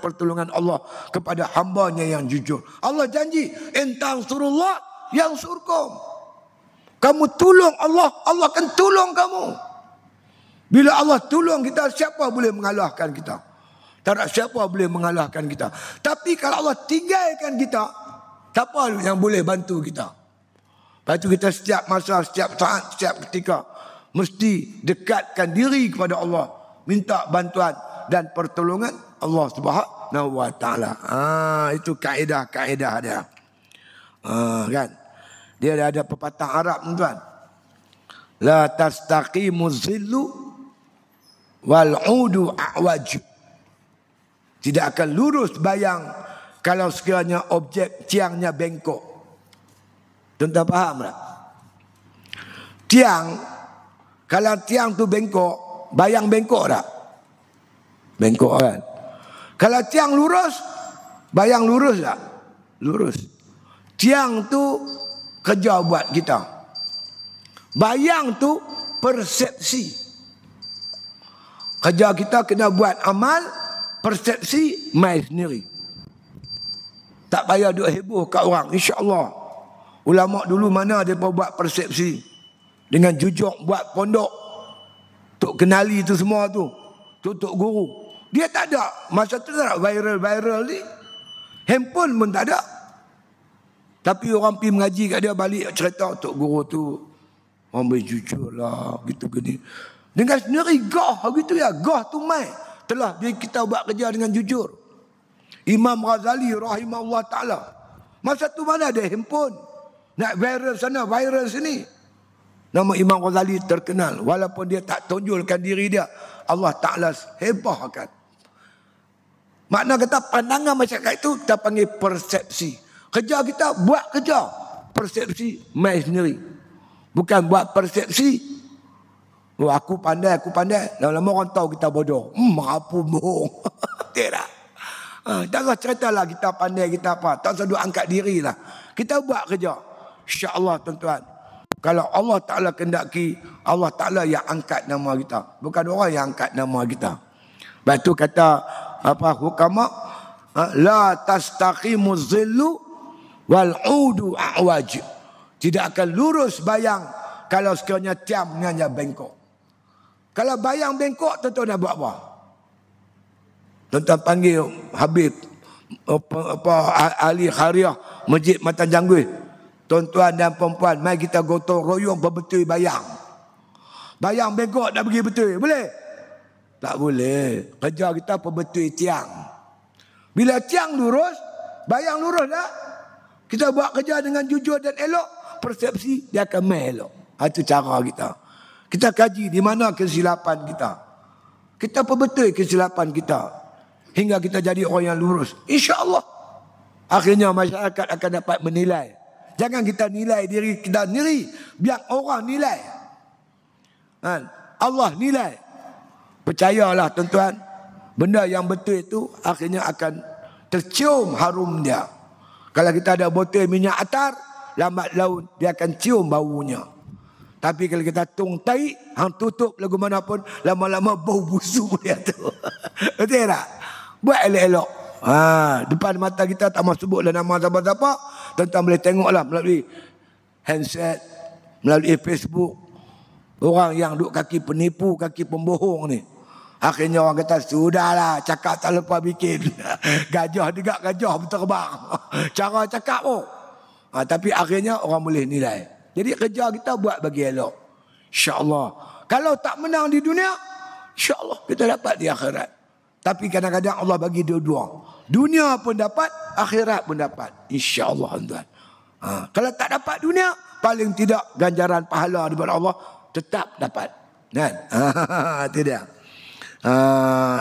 Allah kepada hambanya yang jujur. Allah janji, in tansurullah yansurkum. Kamu tolong Allah, Allah akan tolong kamu. Bila Allah tolong kita, siapa boleh mengalahkan kita? Tak ada siapa boleh mengalahkan kita. Tapi kalau Allah tinggalkan kita, siapa yang boleh bantu kita? Lepas tu kita setiap masa, setiap saat, setiap ketika mesti dekatkan diri kepada Allah, minta bantuan dan pertolongan Allah Subhanahu wa taala. Itu kaedah-kaedah dia. Kan? Dia ada pepatah Arab, tuan. La tastaqimu zillu wal udu a'waj. Tidak akan lurus bayang kalau sekiranya objek tiangnya bengkok. Tuan-tuan faham tak? Tiang, kalau tiang tu bengkok, bayang bengkok tak? Bengkok kan? Kalau tiang lurus, bayang lurus tak? Lurus. Tiang tu kerja buat kita. Bayang tu persepsi. Kerja kita kena buat amal, persepsi mai sendiri. Tak payah duk heboh kat orang, insya-Allah. Ulama dulu mana dia buat persepsi dengan jujur buat pondok. Tok kenali tu semua tu. Tok guru. Dia tak ada. Masa tu tak ada viral ni. Handphone pun tak ada. Tapi orang pergi mengaji kat dia balik cerita tok guru tu orang berjujur lah gitu gini. Dengan sendiri gah gitu ya. Gah tu mai. Telah dia kita buat kerja dengan jujur. Imam Ghazali rahimahullah ta'ala. Masa tu mana ada handphone. Nak viral sana, viral sini. Nama Imam Ghazali terkenal. Walaupun dia tak tonjolkan diri dia, Allah Ta'ala hebahkan. Makna kata pandangan masyarakat itu kita panggil persepsi. Kerja kita buat kerja. Persepsi mai sendiri. Bukan buat persepsi. Oh, aku pandai. Lama-lama orang tahu kita bodoh. Apa bohong. Tidak. Jangan ceritalah kita pandai, kita apa. Tak usah duk angkat diri lah. Kita buat kerja. InsyaAllah tuan-tuan. Kalau Allah Ta'ala kendaki, Allah Ta'ala yang angkat nama kita. Bukan orang yang angkat nama kita. Lepas tu kata hukama, la tastaqimu zillu wal udu a'waj. Tidak akan lurus bayang kalau sekiranya tiang hanya bengkok. Kalau bayang bengkok, tuan-tuan nak buat apa? Tuan-tuan panggil Habib ahli khariah Masjid Matan Jangguih. Tuan-tuan dan perempuan, mari kita gotong royong berbetul bayang. Bayang bengkok nak pergi betul, boleh? Tak boleh. Kerja kita perbetul tiang. Bila tiang lurus, bayang lurus tak? Kita buat kerja dengan jujur dan elok, persepsi dia akan mai elok. Itu cara kita. Kita kaji di mana kesilapan kita. Kita perbetul kesilapan kita. Hingga kita jadi orang yang lurus. InsyaAllah. Akhirnya masyarakat akan dapat menilai. Jangan kita nilai diri kita sendiri. Biar orang nilai. Allah nilai. Percayalah tuan-tuan. Benda yang betul itu akhirnya akan tercium harum dia. Kalau kita ada botol minyak atar, lambat laun dia akan cium baunya. Tapi kalau kita tung tahi, hang tutup lagu mana pun, lama-lama bau busuk dia tu. Betul tak? Buat elok-elok. Depan mata kita tak mahu sebutlah nama siapa-siapa. Tuan-tuan boleh tengoklah melalui handset, melalui Facebook. Orang yang duk kaki penipu, kaki pembohong ni. Akhirnya orang kata, sudahlah, cakap tak lupa bikin. Gajah juga, gajah berterbang. Cara cakap pun. Tapi akhirnya orang boleh nilai. Jadi kerja kita buat bagi elok. InsyaAllah. Kalau tak menang di dunia, InsyaAllah kita dapat di akhirat. Tapi kadang-kadang Allah bagi dua-dua. Dunia pun dapat, akhirat pun dapat. InsyaAllah. Kalau tak dapat dunia, paling tidak ganjaran pahala daripada Allah tetap dapat. Kan? Itu dia.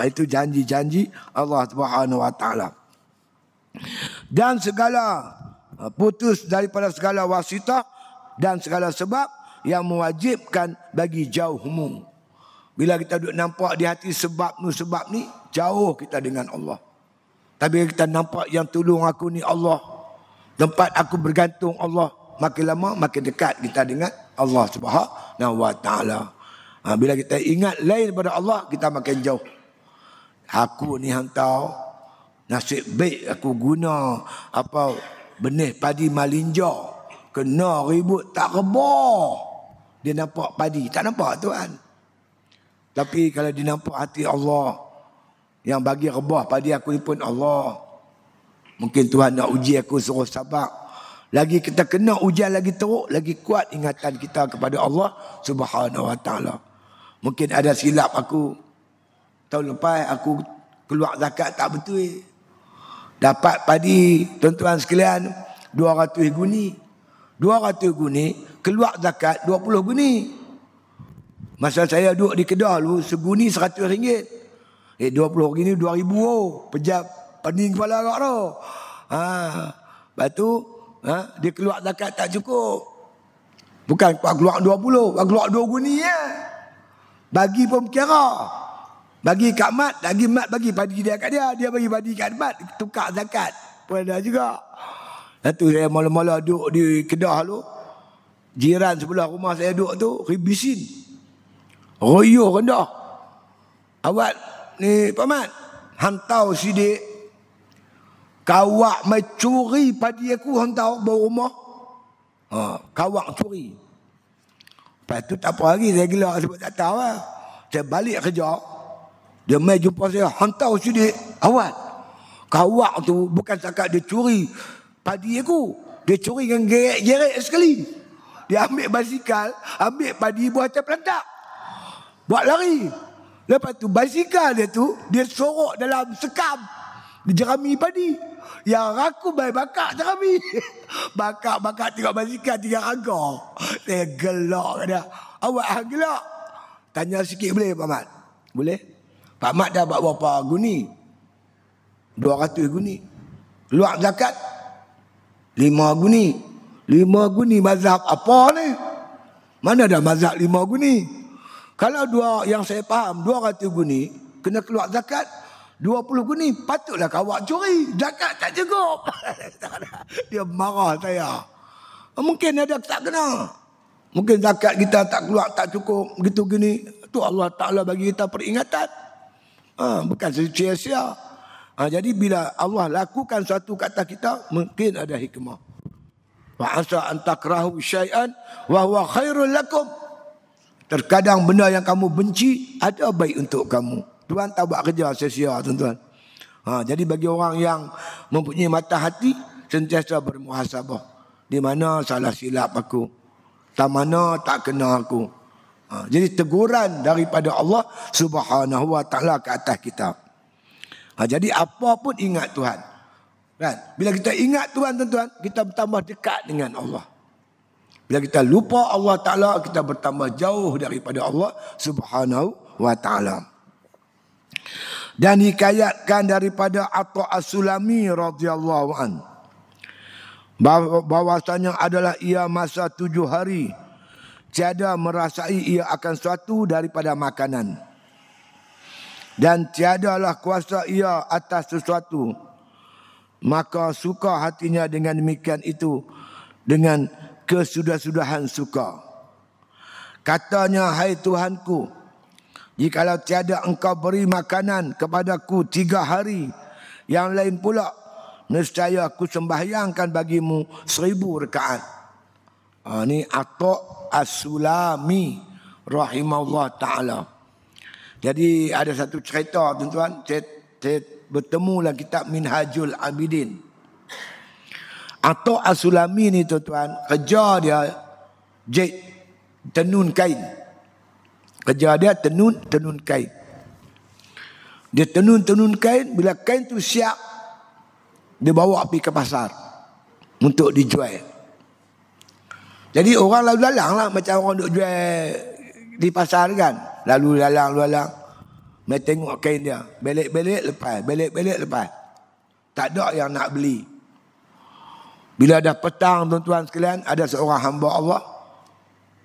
Itu janji-janji Allah Subhanahu wa taala. Dan segala putus daripada segala wasitah dan segala sebab yang mewajibkan bagi jauhmu. Bila kita duduk nampak di hati sebab ni, jauh kita dengan Allah. Tapi kita nampak yang tolong aku ni Allah, tempat aku bergantung Allah, makin lama makin dekat kita dengan Allah Subhanahu wa taala. Bila kita ingat lain daripada Allah, kita makin jauh. Aku ni hantar nasib baik aku guna benih padi malinja, kena ribut tak rebah. Dia nampak padi, tak nampak tuan. Tapi kalau dia nampak hati Allah, yang bagi rebah padi aku ni pun Allah. Mungkin Tuhan nak uji aku suruh sabar. Lagi kita kena ujian lagi teruk, lagi kuat ingatan kita kepada Allah Subhanahu Wa Taala. Mungkin ada silap aku. Tahun lepas aku keluar zakat tak betul. Dapat padi, tuan-tuan sekalian, 200 guni. 200 guni, keluar zakat 20 guni. Masa saya duduk di Kedah dulu, seguni RM100. 20 guni 2,000 oh. Pejam pening kepala agak tu. Lepas tu, dia keluar zakat tak cukup. Bukan keluar 20, keluar 2 guni ya. Bagi pun kira. Bagi kat mat, lagi mat bagi padi dia kat dia. Dia bagi padi kat mat, tukar zakat. Pun ada juga. Satu saya mula-mula duduk di Kedah tu. Jiran sebelah rumah saya duduk tu, ribisin. Royoh rendah. Awak ni Pak Mat, hantau sidik. Kawak mencuri padi aku hantau bawa rumah. Kawak curi. Lepas tu tak apa lagi saya gelak sebab tak tahu lah. Saya balik kerja. Dia mai jumpa saya, hantau sidik. Awak, kawak tu bukan cakap dia curi padi aku. Dia curi dengan gerek-gerek sekali. Dia ambil basikal, ambil padi buah atas pelantak. Buat lari. Lepas tu basikal dia tu, dia sorok dalam sekam. Dia jerami padi. Yang aku baik bakar jerami. Bakar-bakar tengok basikal 3 harga. Saya gelak dia. Awak gelak. Tanya sikit boleh Pak Mat? Boleh? Pak Mat dah buat berapa guni? 200 guni. Luar zakat 5 guni. 5 guni mazhab apa ni? Mana ada mazhab 5 guni? Kalau dua yang saya faham 200 guni kena keluar zakat 20 guni, patutlah kawak curi. Zakat tak cukup. Dia marah saya. Mungkin ada tak kena. Mungkin zakat kita tak keluar tak cukup begitu gini. Tu Allah Taala bagi kita peringatan. Bukan sia-sia. Jadi bila Allah lakukan satu kata kita, mungkin ada hikmah. Wa asa an takrahu syai'an wa huwa khairul lakum. Terkadang benda yang kamu benci ada baik untuk kamu. Tuhan tak buat kerja sia-sia tuan-tuan. Jadi bagi orang yang mempunyai mata hati, sentiasa bermuhasabah. Di mana salah silap aku? Tak mana tak kena aku? Jadi teguran daripada Allah Subhanahu Wa Taala ke atas kita. Jadi apa pun ingat Tuhan. Kan? Bila kita ingat Tuhan tuan-tuan, kita bertambah dekat dengan Allah. Bila kita lupa Allah Ta'ala, kita bertambah jauh daripada Allah Subhanahu Wa Ta'ala. Dan dikayatkan daripada Atha As-Sulami radhiyallahu an, bahwasanya adalah ia masa 7 hari tiada merasai ia akan suatu daripada makanan, dan tiadalah kuasa ia atas sesuatu, maka suka hatinya dengan demikian itu, dengan kesudah-sudahan suka. Katanya, hai Tuhanku, jikalau tiada engkau beri makanan kepadaku 3 hari, yang lain pula nescaya aku sembahyangkan bagimu 1000 rakaat. Ini Atha As-Sulami rahimahullah ta'ala. Jadi ada satu cerita tuan-tuan, saya bertemu dalam kitab Minhajul Abidin. Atha As-Sulami ni tuan-tuan, kerja dia jahit tenun kain. Kerja dia tenun kain. Dia tenun kain, bila kain tu siap, dia bawa pergi ke pasar untuk dijual. Jadi orang lalu lalang lah, macam orang duk jual di pasar kan. Lalu lalang. Mereka tengok kain dia, belik-belik lepas, belik-belik lepas. Tak ada yang nak beli. Bila dah petang tuan-tuan sekalian, ada seorang hamba Allah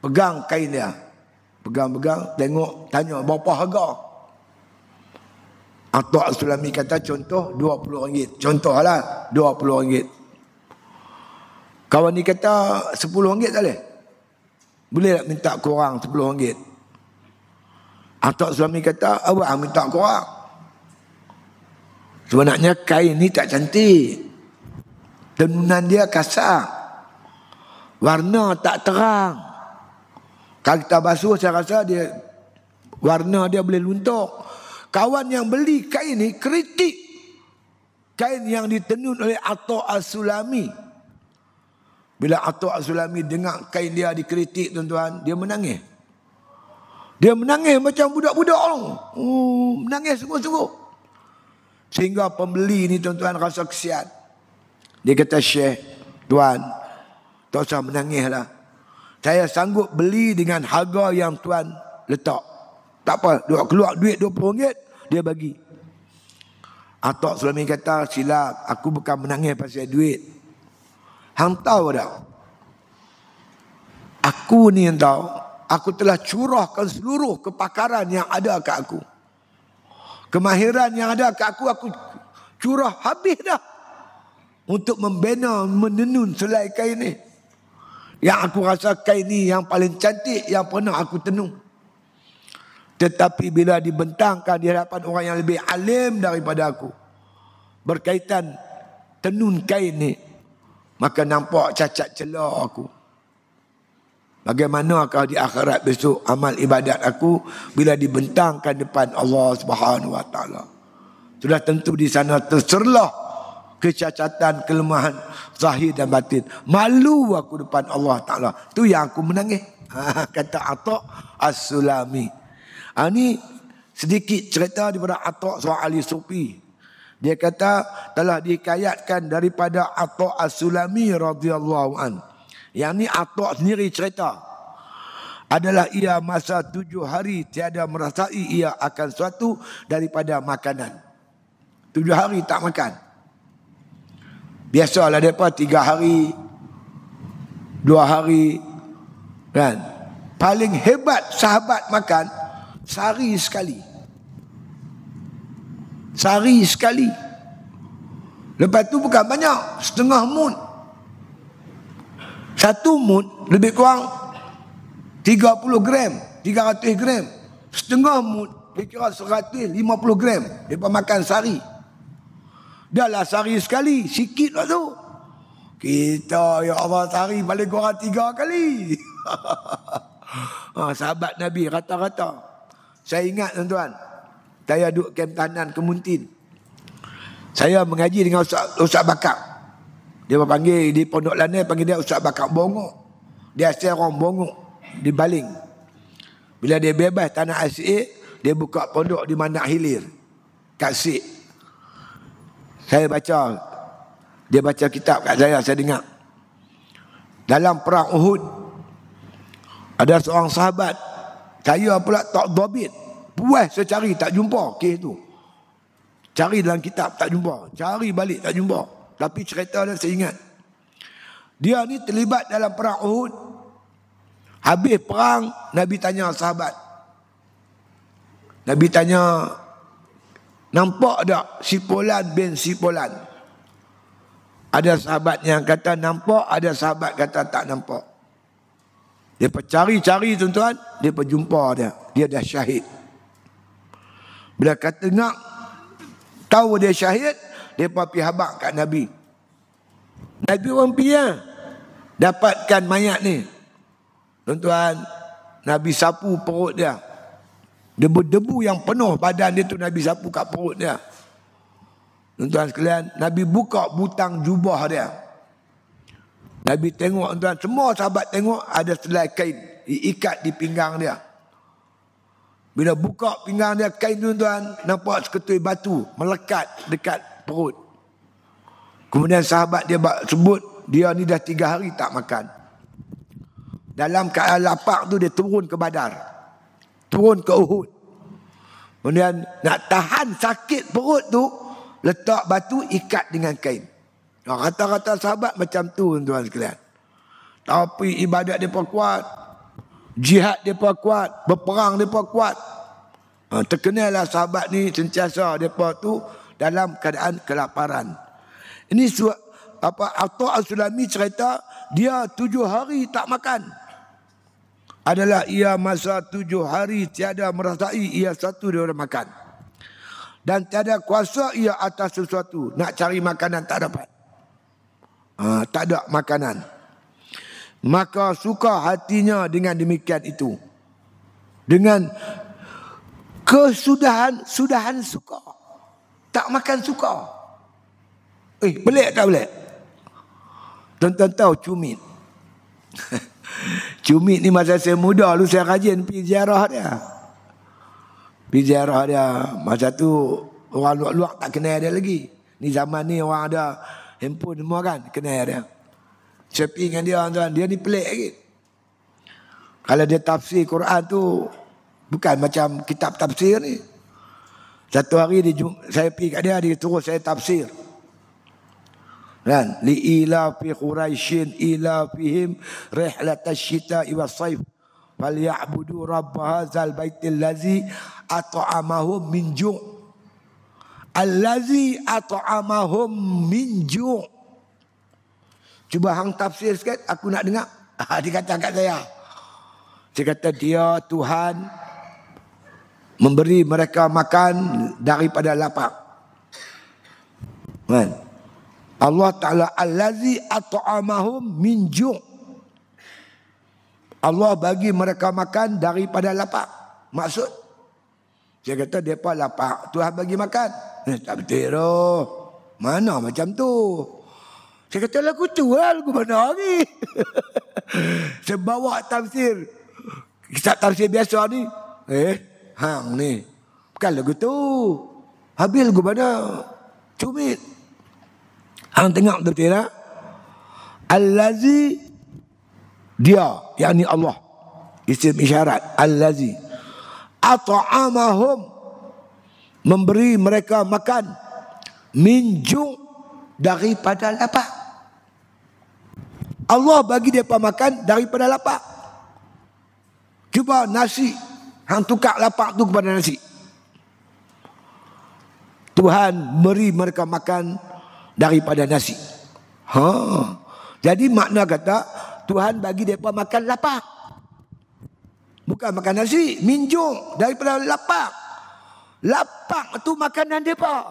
pegang kain dia. Pegang-pegang, tengok, tanya berapa harga. Atha As-Sulami kata contoh RM20. Contohlah RM20. Kawan ni kata RM10 tak boleh? Boleh tak minta kurang RM10? Atha As-Sulami kata, awak minta kurang. Sebenarnya kain ni tak cantik. Tenunan dia kasar. Warna tak terang. Kalau kita basuh, saya rasa dia warna dia boleh luntur. Kawan yang beli kain ni kritik kain yang ditenun oleh Atha As-Sulami. Bila Atta' As-Sulami dengar kain dia dikritik tuan-tuan, dia menangis. Dia menangis macam budak-budak. Menangis sungguh-sungguh. Sehingga pembeli ni tuan-tuan rasa kesian. Dia kata, Syekh, tuan, tak usah menangis lah. Saya sanggup beli dengan harga yang tuan letak. Tak apa, keluar duit RM20, dia bagi. Atta' As-Sulami kata, silap, aku bukan menangis pasal duit. Hang tahu tak? Aku ni yang tahu, aku telah curahkan seluruh kepakaran yang ada kat aku. Kemahiran yang ada kat aku curah habis dah. Untuk membina, menenun selai kain ni. Yang aku rasa kain ni yang paling cantik yang pernah aku tenun. Tetapi bila dibentangkan di hadapan orang yang lebih alim daripada aku, berkaitan tenun kain ni, maka nampak cacat celah aku. Bagaimanakah di akhirat besok amal ibadat aku bila dibentangkan depan Allah Subhanahu Wa Taala? Sudah tentu di sana terserlah kecacatan, kelemahan zahir dan batin. Malu aku depan Allah Taala. Tu yang aku menangis. Kata Atta' As-Sulami. Ini sedikit cerita daripada Atta' seorang ahli sufi. Dia kata telah dihikayatkan daripada Atta' As-Sulami radhiyallahu an. Yang ni Atta' sendiri cerita. Adalah ia masa 7 hari tiada merasai ia akan suatu daripada makanan. 7 hari tak makan. Biasalah mereka 3 hari, 2 hari, kan? Paling hebat sahabat makan sehari sekali. Sehari sekali. Lepas tu bukan banyak, setengah mud. 1 mud lebih kurang 30 gram, 300 gram. Setengah mud kira 150 gram. Mereka makan sehari. Dah lah sehari sekali, sikit lah tu. Kita, ya Allah, sehari paling kurang 3 kali. Sahabat Nabi rata-rata. Saya ingat tuan-tuan, saya duduk kem tahanan Kemuntin. Saya mengaji dengan Ustaz Bakar. Dia panggil di Pondok Lanai, panggil dia Ustaz Bakar Bongok. Dia asal orang Bongok di Baling. Bila dia bebas tanah asyik, dia buka pondok di Mandak Hilir, kat Sik. Saya baca, dia baca kitab kat saya dengar. Dalam perang Uhud, ada seorang sahabat, saya pula tak dhabit. Puas saya cari, tak jumpa kes tu. Cari dalam kitab, tak jumpa. Cari balik, tak jumpa. Tapi cerita dia saya ingat. Dia ni terlibat dalam perang Uhud. Habis perang, Nabi tanya sahabat. Nabi tanya, nampak tak si Fulan bin si Fulan? Ada sahabat yang kata nampak, ada sahabat kata tak nampak. Dia cari-cari tuan-tuan, dia jumpa dia. Dia dah syahid. Bila kata nak tahu dia syahid, dia pergi habaq kat Nabi. Nabi orang pergi dapatkan mayat ni. Tuan-tuan, Nabi sapu perut dia. Debu-debu yang penuh badan dia tu Nabi sapu kat perut dia. Tuan-tuan sekalian, Nabi buka butang jubah dia. Nabi tengok tuan, semua sahabat tengok ada selai kain diikat di pinggang dia. Bila buka pinggang dia kain tuan-tuan, nampak seketui batu melekat dekat perut. Kemudian sahabat dia sebut dia ni dah 3 hari tak makan. Dalam keadaan lapar tu dia turun ke Badar. Turun ke Uhud. Kemudian nak tahan sakit perut tu, letak batu ikat dengan kain. Rata-rata sahabat macam tu tuan-tuan sekalian. Tapi ibadat mereka kuat. Jihad mereka kuat. Berperang mereka kuat. Terkenalah sahabat ni sentiasa mereka tu dalam keadaan kelaparan. Ini Atta' As-Sulami cerita dia 7 hari tak makan. Adalah ia masa 7 hari tiada merasai ia satu dia orang makan. Dan tiada kuasa ia atas sesuatu. Nak cari makanan tak dapat. Tak ada makanan. Maka suka hatinya dengan demikian itu. Dengan kesudahan suka. Tak makan suka. Pelik tak pelik? Tuan-tuan tahu cumit. Cumit ni masa saya muda dulu saya rajin pergi ziarah dia. Pergi ziarah dia. Masa tu orang luar-luar tak kenal dia lagi. Ni zaman ni orang ada handphone semua kan, kenal dia. Saya pergi dengan dia tuan, dia ni pelik lagi. Kalau dia tafsir Quran tu bukan macam kitab tafsir ni. Satu hari saya pergi kat dia suruh saya tafsir. Kan? Li ila fi Quraisyin ila fihim rihlatash syita'i was-sayf falyabudu rabb hadzal baitil ladzi at'amahum min ju'. Allazi at'amahum min ju'. Cuba hang tafsir sikit, aku nak dengar. Dia kata kat saya. Dia kata dia Tuhan memberi mereka makan daripada lapar. Kan? Allah Ta'ala allazi at'amahum min ju'. Allah bagi mereka makan daripada lapar. Maksud saya kata depa lapar, Tuhan bagi makan. Tak betul dah. Mana macam tu? Saya kata lagu tu lah, lagu mana ni? Saya bawa tafsir. Kisah tafsir biasa ni. Hang ni. Bukan lagu tu. Habis lagu mana? Cumit. Hang tengok betul tak? Allazi dia, yakni Allah. Isim isyarat. Allazi at'amahum memberi mereka makan min ju' daripada lapar. Allah bagi mereka makan daripada lapar. Cuba nasi, hang tukar lapar tu kepada nasi. Tuhan beri mereka makan daripada nasi. Jadi makna kata Tuhan bagi mereka makan lapar. Bukan makan nasi, minjuk daripada lapar. Lapar tu makanan mereka.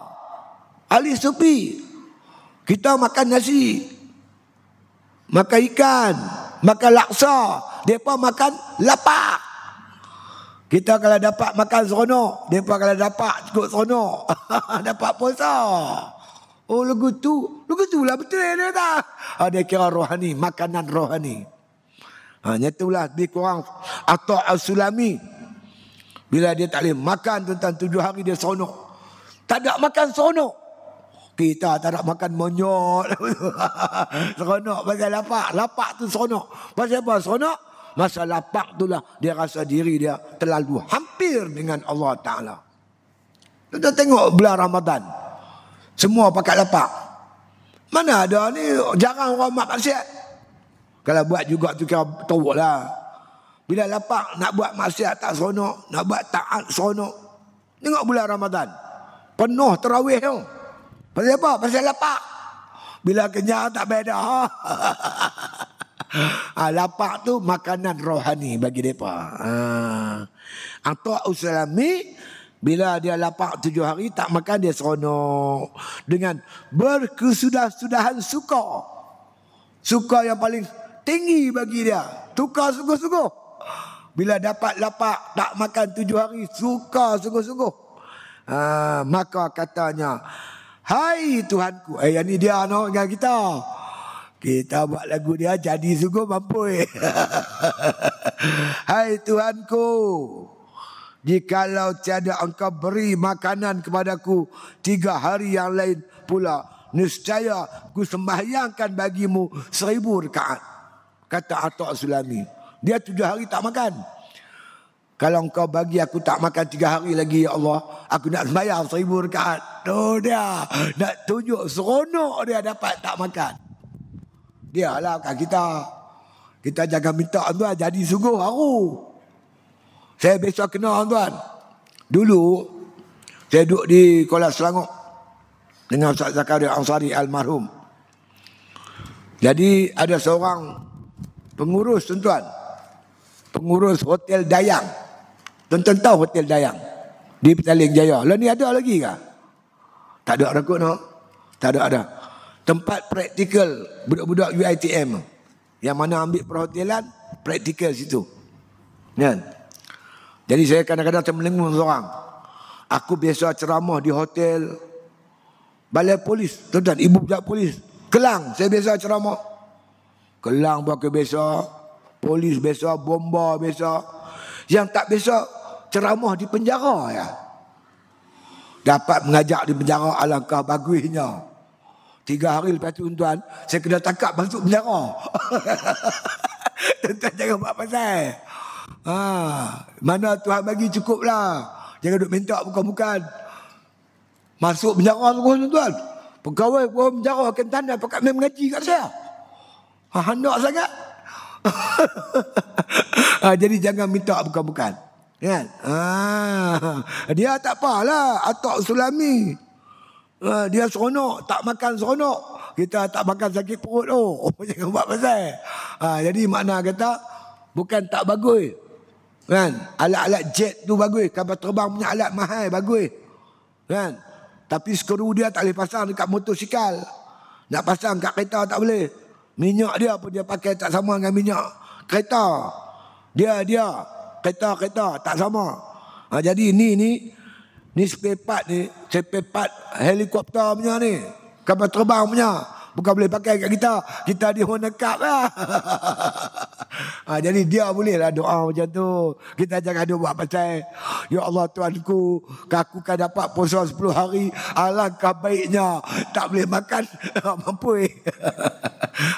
Ahli sufi. Kita makan nasi, makan ikan, makan laksa. Mereka makan lapar. Kita kalau dapat makan seronok, mereka kalau dapat cukup seronok. Dapat puasa. Oh lagu tu lah betul dia tak? Dia kira rohani, makanan rohani. Nyatulah lebih kurang Atta' As-Sulami. Bila dia tak boleh makan tentang 7 hari dia seronok. Tak ada makan seronok. Kita tak ada makan monyot. Seronok pasal lapar. Lapar tu seronok. Pasal apa seronok? Masa lapar tu lah dia rasa diri dia terlalu hampir dengan Allah Ta'ala. Kita tengok bulan Ramadan. Semua pakai lapar. Mana ada ni jarang orang maksiat. Kalau buat juga tu kira teruk lah. Bila lapar nak buat maksiat tak seronok. Nak buat taat seronok. Tengok bulan Ramadan. Penuh tarawih tu. Pasal apa? Pasal lapar. Bila kenyang tak beda. Lapar tu makanan rohani bagi mereka. Atta' As-Sulami, bila dia lapar 7 hari tak makan dia seronok. Dengan berkesudah-sudahan suka. Suka yang paling tinggi bagi dia. Suka sungguh-sungguh. Bila dapat lapar tak makan 7 hari, suka sungguh-sungguh. Maka katanya, hai Tuhanku. Yang ni dia dengan kita. Kita buat lagu dia jadi sungguh mampu. Hai Tuhanku, jikalau tiada engkau beri makanan kepadaku 3 hari yang lain pula, niscaya ku sembahyangkan bagimu 1000 rakaat. Kata Atta' As-Sulami. Dia 7 hari tak makan. Kalau engkau bagi aku tak makan 3 hari lagi ya Allah, aku nak sembahyang 1000 rakaat. Tu dia nak tunjuk seronok dia dapat tak makan. Dia lah kat kita. Kita jangan minta tuan jadi sungguh haru. Saya besok kenal tuan. Dulu saya duduk di Kuala Selangor dengan Ustaz Zakaria Ansari almarhum. Jadi ada seorang pengurus tuan-tuan. Pengurus Hotel Dayang. Tuan-tuan tahu Hotel Dayang di Petaling Jaya. Lah ni ada lagi ke? Tak ada rakut no. Tak ada. Tempat praktikal budak-budak UiTM. Yang mana ambil perhotelan, praktikal situ. Kan? Jadi saya kadang-kadang termelengung seorang. Aku biasa ceramah di hotel balai polis. Tuan-tuan, ibu budak polis. Kelang, saya biasa ceramah. Kelang pun aku biasa. Polis biasa, bomba biasa. Yang tak biasa ceramah di penjara ya. Dapat mengajak di penjara, alangkah bagusnya. 3 hari lepas tu tuan, saya kena tangkap masuk penjara. Tuan jangan buat pasal. Mana Tuhan bagi cukup lah. Jangan duk minta bukan-bukan. Masuk penjara terus tuan. Pegawai penjara akan tanda pakat main mengaji kat saya. Hendak sangat. Jadi jangan minta bukan-bukan. Kan? Dia tak apalah, Atok Sulami. Dia seronok, tak makan seronok. Kita tak makan sakit perut. Jangan buat pasal. Jadi makna kata bukan tak bagus. Kan? Alat-alat jet tu bagus. Kapal terbang punya alat mahal bagus. Kan? Tapi skru dia tak boleh pasang dekat motosikal. Nak pasang kat kereta tak boleh. Minyak dia pun dia pakai tak sama dengan minyak kereta. Dia kereta tak sama. Jadi ni spare part ni, spare part helikopter punya ni, kapal terbang punya. Bukan boleh pakai kat kita. Kita di Honda Cup lah. Jadi dia bolehlah doa macam tu. Kita jangan ada buat pasal, ya Allah Tuanku, aku kan dapat puasa 10 hari. Alangkah baiknya. Tak boleh makan. Mampu.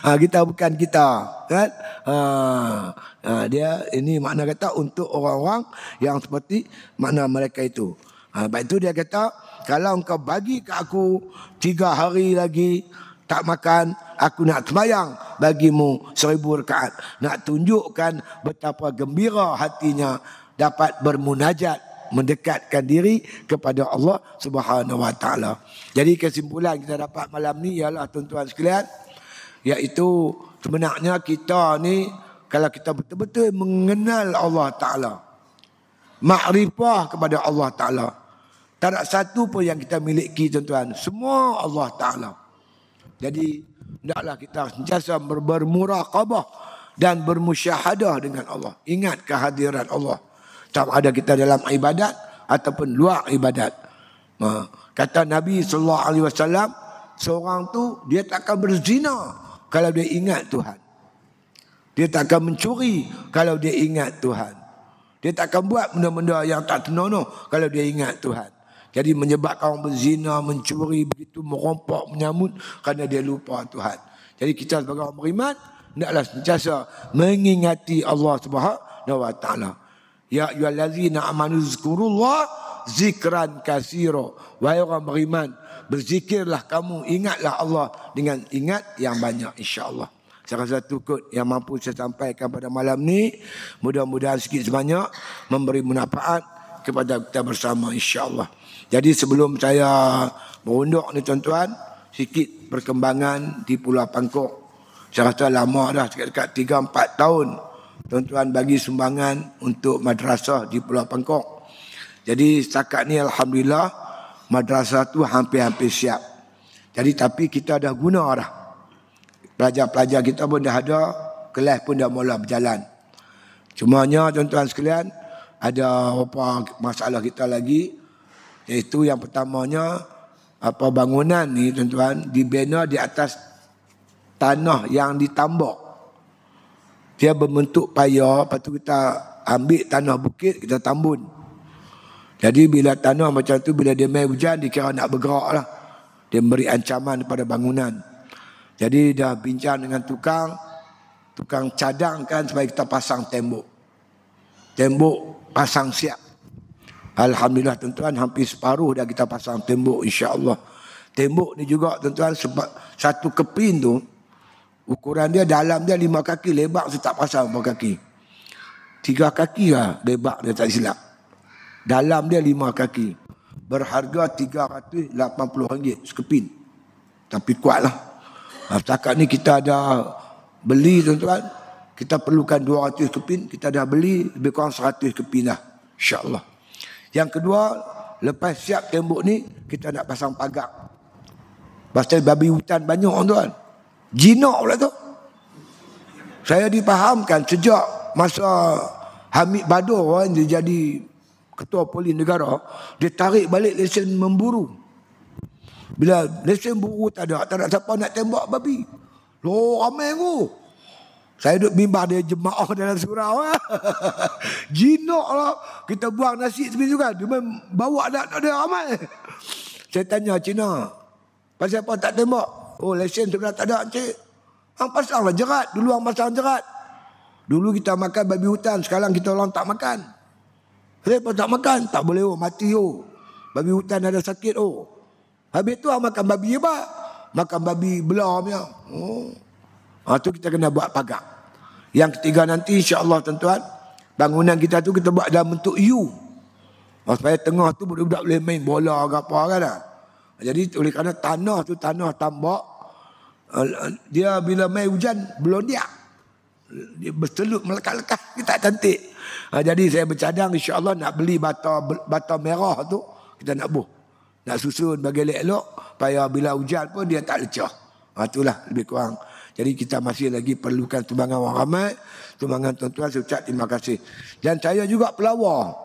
Kita bukan kita. Kan? Dia ini makna kata untuk orang-orang yang seperti makna mereka itu. Lepas itu dia kata, kalau engkau bagi ke aku 3 hari lagi tak makan, aku nak sembahyang bagimu 1000 rakaat. Nak tunjukkan betapa gembira hatinya dapat bermunajat, mendekatkan diri kepada Allah Subhanahu Wa Taala. Jadi kesimpulan kita dapat malam ni ialah tuan-tuan sekalian, iaitu sebenarnya kita ni kalau kita betul-betul mengenal Allah Ta'ala, makrifah kepada Allah Ta'ala, tak ada satu pun yang kita miliki tuan-tuan, semua Allah Ta'ala. Jadi hendaklah kita sentiasa bermuraqabah dan bermusyahadah dengan Allah. Ingat kehadiran Allah, sama ada kita dalam ibadat ataupun luar ibadat. Kata Nabi SAW, seorang tu dia tak akan berzina kalau dia ingat Tuhan. Dia tak akan mencuri kalau dia ingat Tuhan. Dia tak akan buat benda-benda yang tak senonoh kalau dia ingat Tuhan. Jadi menyebabkan orang berzina, mencuri, begitu merompak, menyambut kerana dia lupa Tuhan. Jadi kita sebagai orang beriman hendaklah sentiasa mengingati Allah Subhanahu Wa Taala. Ya ayyuhallazina amanu zkurullah zikran katsira. Wahai orang beriman, berzikirlah kamu, ingatlah Allah dengan ingat yang banyak, insya-Allah. Saya rasa cukup yang mampu saya sampaikan pada malam ni. Mudah-mudahan sikit sebanyak memberi manfaat kepada kita bersama, insya-Allah. Jadi sebelum saya merunduk ni tuan-tuan, sikit perkembangan di Pulau Pangkok. Saya rasa lama dah, dekat 3-4 tahun tuan-tuan bagi sumbangan untuk madrasah di Pulau Pangkok. Jadi setakat ni alhamdulillah madrasah tu hampir-hampir siap. Jadi tapi kita dah guna dah. Pelajar-pelajar kita pun dah ada, kelas pun dah mula berjalan. Cumanya tuan-tuan sekalian, ada beberapa masalah kita lagi, iaitu yang pertamanya bangunan ni tuan-tuan dibina di atas tanah yang ditambak. Dia berbentuk paya, lepas tu kita ambil tanah bukit, kita tambun. Jadi bila tanah macam tu, bila dia main hujan, dia kira nak bergerak lah. Dia memberi ancaman kepada bangunan. Jadi dah bincang dengan tukang cadangkan supaya kita pasang tembok. Tembok pasang siap. Alhamdulillah tuan-tuan, hampir separuh dah kita pasang tembok, insya-Allah. Tembok ni juga tuan-tuan, sebab satu keping tu ukuran dia, dalam dia 5 kaki, lebar saya tak pasang 4 kaki. 3 kaki lah lebar dia, tak silap. Dalam dia 5 kaki. Berharga RM380 sekeping. Tapi kuatlah. Setakat ni kita ada beli tuan-tuan, kita perlukan 200 keping, kita dah beli lebih kurang 100 keping dah, insya-Allah. Yang kedua, lepas siap tembok ni, kita nak pasang pagar. Pasal babi hutan banyak tuan. Jinak pula tu. Saya dipahamkan sejak masa Hamid Bador dia jadi ketua polis negara, dia tarik balik lesen memburu. Bila lesen buru tak ada siapa nak tembak babi. Loh, ramai tu. Saya duduk bimbang dia jemaah dalam surau. Jinok lah. Kita buang nasi seperti itu kan. Dia bawa nak ada ramai. Saya tanya Cina, pasal apa tak tembak? Oh, lesen sudah tak ada encik. Hang pasang lah jerat. Dulu hang pasang jerat. Dulu kita makan babi hutan. Sekarang kita orang tak makan. Kenapa tak makan? Tak boleh mati Babi hutan ada sakit Habis tu hang makan babi apa? Makan babi belah punya. Tu kita kena buat pagar. Yang ketiga nanti insya-Allah tuan-tuan, bangunan kita tu kita buat dalam bentuk U. Supaya tengah tu budak-budak boleh main bola ke apa kan. Jadi oleh kerana tanah tu tanah tambak, dia bila main hujan belondiak. Dia berselut melekat-lekat, kita tak cantik. Jadi saya bercadang insya-Allah nak beli bata merah tu, kita nak buh. Nak susun bagi elok-elok supaya bila hujan pun dia tak lecah. Itulah lebih kurang. Jadi kita masih lagi perlukan sumbangan orang ramai. Sumbangan tuan-tuan, saya ucap terima kasih. Dan saya juga pelawar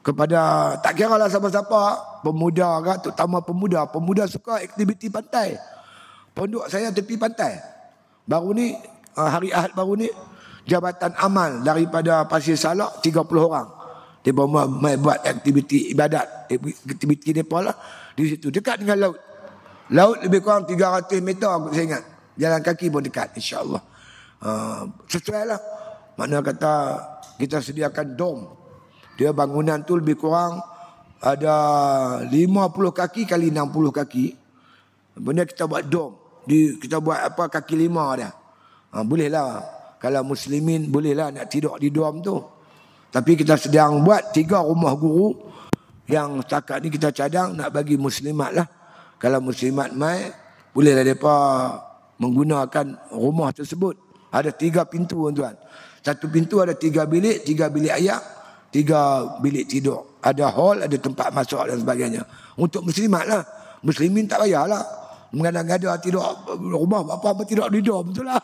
kepada tak kira lah siapa-siapa, pemuda ke, terutama pemuda. Pemuda suka aktiviti pantai. Pondok saya tepi pantai. Baru ni, hari Ahad baru ni, Jabatan Amal daripada Pasir Salak 30 orang. Dia buat aktiviti ibadat, aktiviti mereka lah di situ, dekat dengan laut. Laut lebih kurang 300 meter saya ingat. Jalan kaki pun dekat, insya-Allah. Sesuai lah. Mana kata kita sediakan dom. Dia bangunan tu lebih kurang ada 50 kaki kali 60 kaki. Kemudian kita buat dom. Kita buat apa, kaki 5 dah. Bolehlah. Kalau muslimin bolehlah nak tidur di dom tu. Tapi kita sedang buat 3 rumah guru yang setakat ni kita cadang nak bagi muslimat lah. Kalau muslimat mai, bolehlah mereka menggunakan rumah tersebut. Ada 3 pintu tuan. Satu pintu ada 3 bilik, 3 bilik ayak, 3 bilik tidur. Ada hall, ada tempat masuk dan sebagainya. Untuk muslimat lah. Muslimin tak payahlah mengada-ngada tidur rumah apa-apa tidur di dom, betul lah.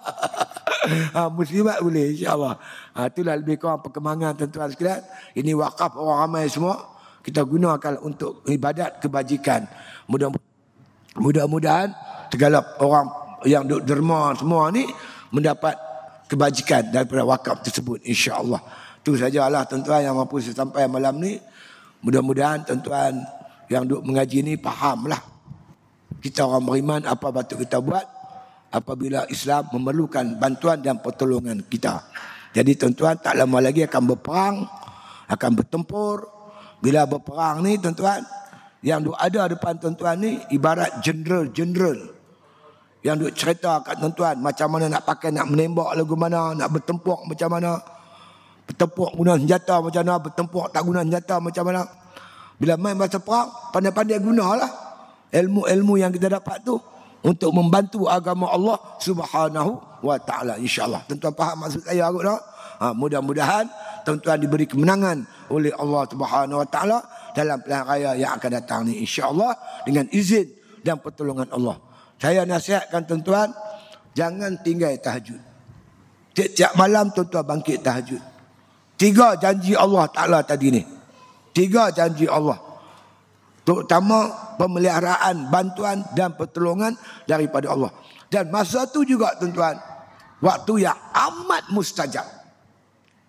Muslimat boleh, insya-Allah. Itulah lebih kurang perkembangan tuan-tuan sekalian. Ini wakaf orang ramai semua. Kita gunakan untuk ibadat kebajikan. Mudah-mudahan segala orang yang duduk derma semua ni mendapat kebajikan daripada wakaf tersebut, insya-Allah. Itu sajalah tuan-tuan yang mampu saya sampai malam ni. Mudah-mudahan tuan-tuan yang duduk mengaji ni fahamlah. Kita orang beriman apa patut kita buat apabila Islam memerlukan bantuan dan pertolongan kita. Jadi tuan-tuan tak lama lagi akan berperang, akan bertempur. Bila berperang ni tuan-tuan, yang duk ada depan tuan-tuan ni ibarat jeneral-jeneral yang duk cerita kat tuan-tuan macam mana nak pakai, nak menembak lagu mana, nak bertempur macam mana, bertempur guna senjata macam mana, bertempur tak guna senjata macam mana. Bila main masa perang, pandai-pandai gunalah ilmu-ilmu yang kita dapat tu untuk membantu agama Allah Subhanahu wa taala, insya-Allah. Tuan-tuan faham maksud saya aku tak? Mudah-mudahan tuan-tuan diberi kemenangan oleh Allah Subhanahu wa taala dalam pilihan raya yang akan datang ni, insya-Allah, dengan izin dan pertolongan Allah. Saya nasihatkan tuan-tuan, jangan tinggal tahajud. Tiap-tiap malam tuan-tuan bangkit tahajud. 3 janji Allah Taala tadi ni. 3 janji Allah. Terutama pemeliharaan, bantuan dan pertolongan daripada Allah. Dan masa tu juga tuan-tuan, waktu yang amat mustajab.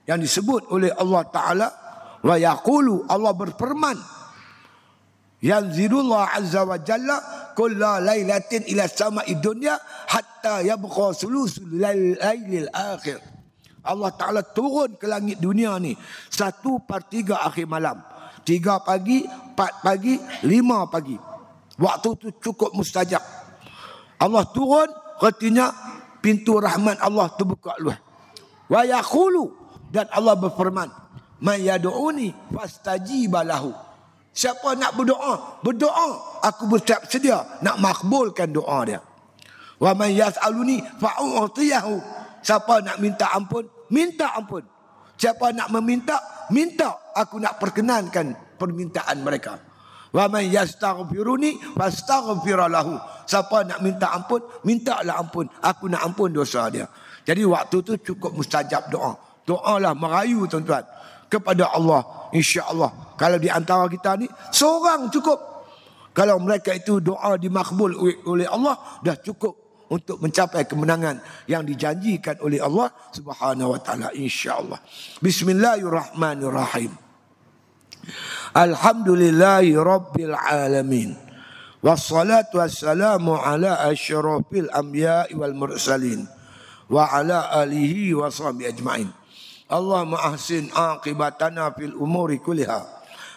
Yang disebut oleh Allah Ta'ala, wa yaqulu, Allah berfirman, yanzilullah azza wa jalla kulla lailatin ila sama'i dunya hatta yabqa sulusul lailil akhir. Allah Ta'ala turun ke langit dunia ni 1/3 akhir malam. 3 pagi, 4 pagi, 5 pagi. Waktu tu cukup mustajab. Allah turun, artinya pintu rahmat Allah terbuka luas. Wa yaqulu, dan Allah berfirman, man yad'uni fastajiba lahu. Siapa nak berdoa, aku bersiap sedia nak makbulkan doa dia. Wa man yas'aluni fa'u'tiyahu. Siapa nak minta ampun, minta ampun. Siapa nak minta, aku nak perkenankan permintaan mereka. Wa man yastaghfiruni fastaghfir lahu. Siapa nak minta ampun, mintalah ampun, aku nak ampun dosa dia. Jadi waktu tu cukup mustajab doa. Doalah merayu tuan-tuan kepada Allah, insya-Allah. Kalau di antara kita ni seorang cukup. Kalau mereka itu doa dimakbul oleh Allah, dah cukup untuk mencapai kemenangan yang dijanjikan oleh Allah Subhanahu wa taala, insya-Allah. Bismillahirrahmanirrahim. Alhamdulillahi rabbil alamin. Wassalatu wassalamu ala asyrafil anbiya'i wal mursalin wa ala alihi wa sahbihi ajma'in. Allahumma ahsin aqibatana fil umuri kulliha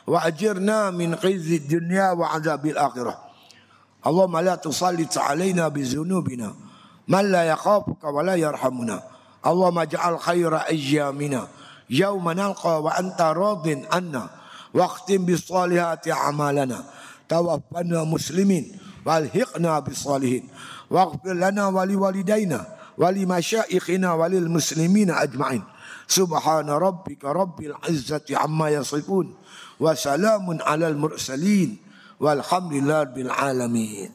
wa ajirna min khizyid dunya wa azabil akhirah. Allahumma la tusallit alaina bi dzunubina man la yakhafuka wa la yarhamuna. Allahumma ja'al khaira ayyamina yauma nalqa wa anta radin anna waqtim bis salihati a'malana tawaffana muslimin walhiqna bis salihin waghfir lana wa liwalidayna wa limasyayikhina wa lil muslimina ajma'in. Subhana rabbika rabbil izzati amma yasifun wa salamun alal mursalin walhamdulillahi rabbil alamin.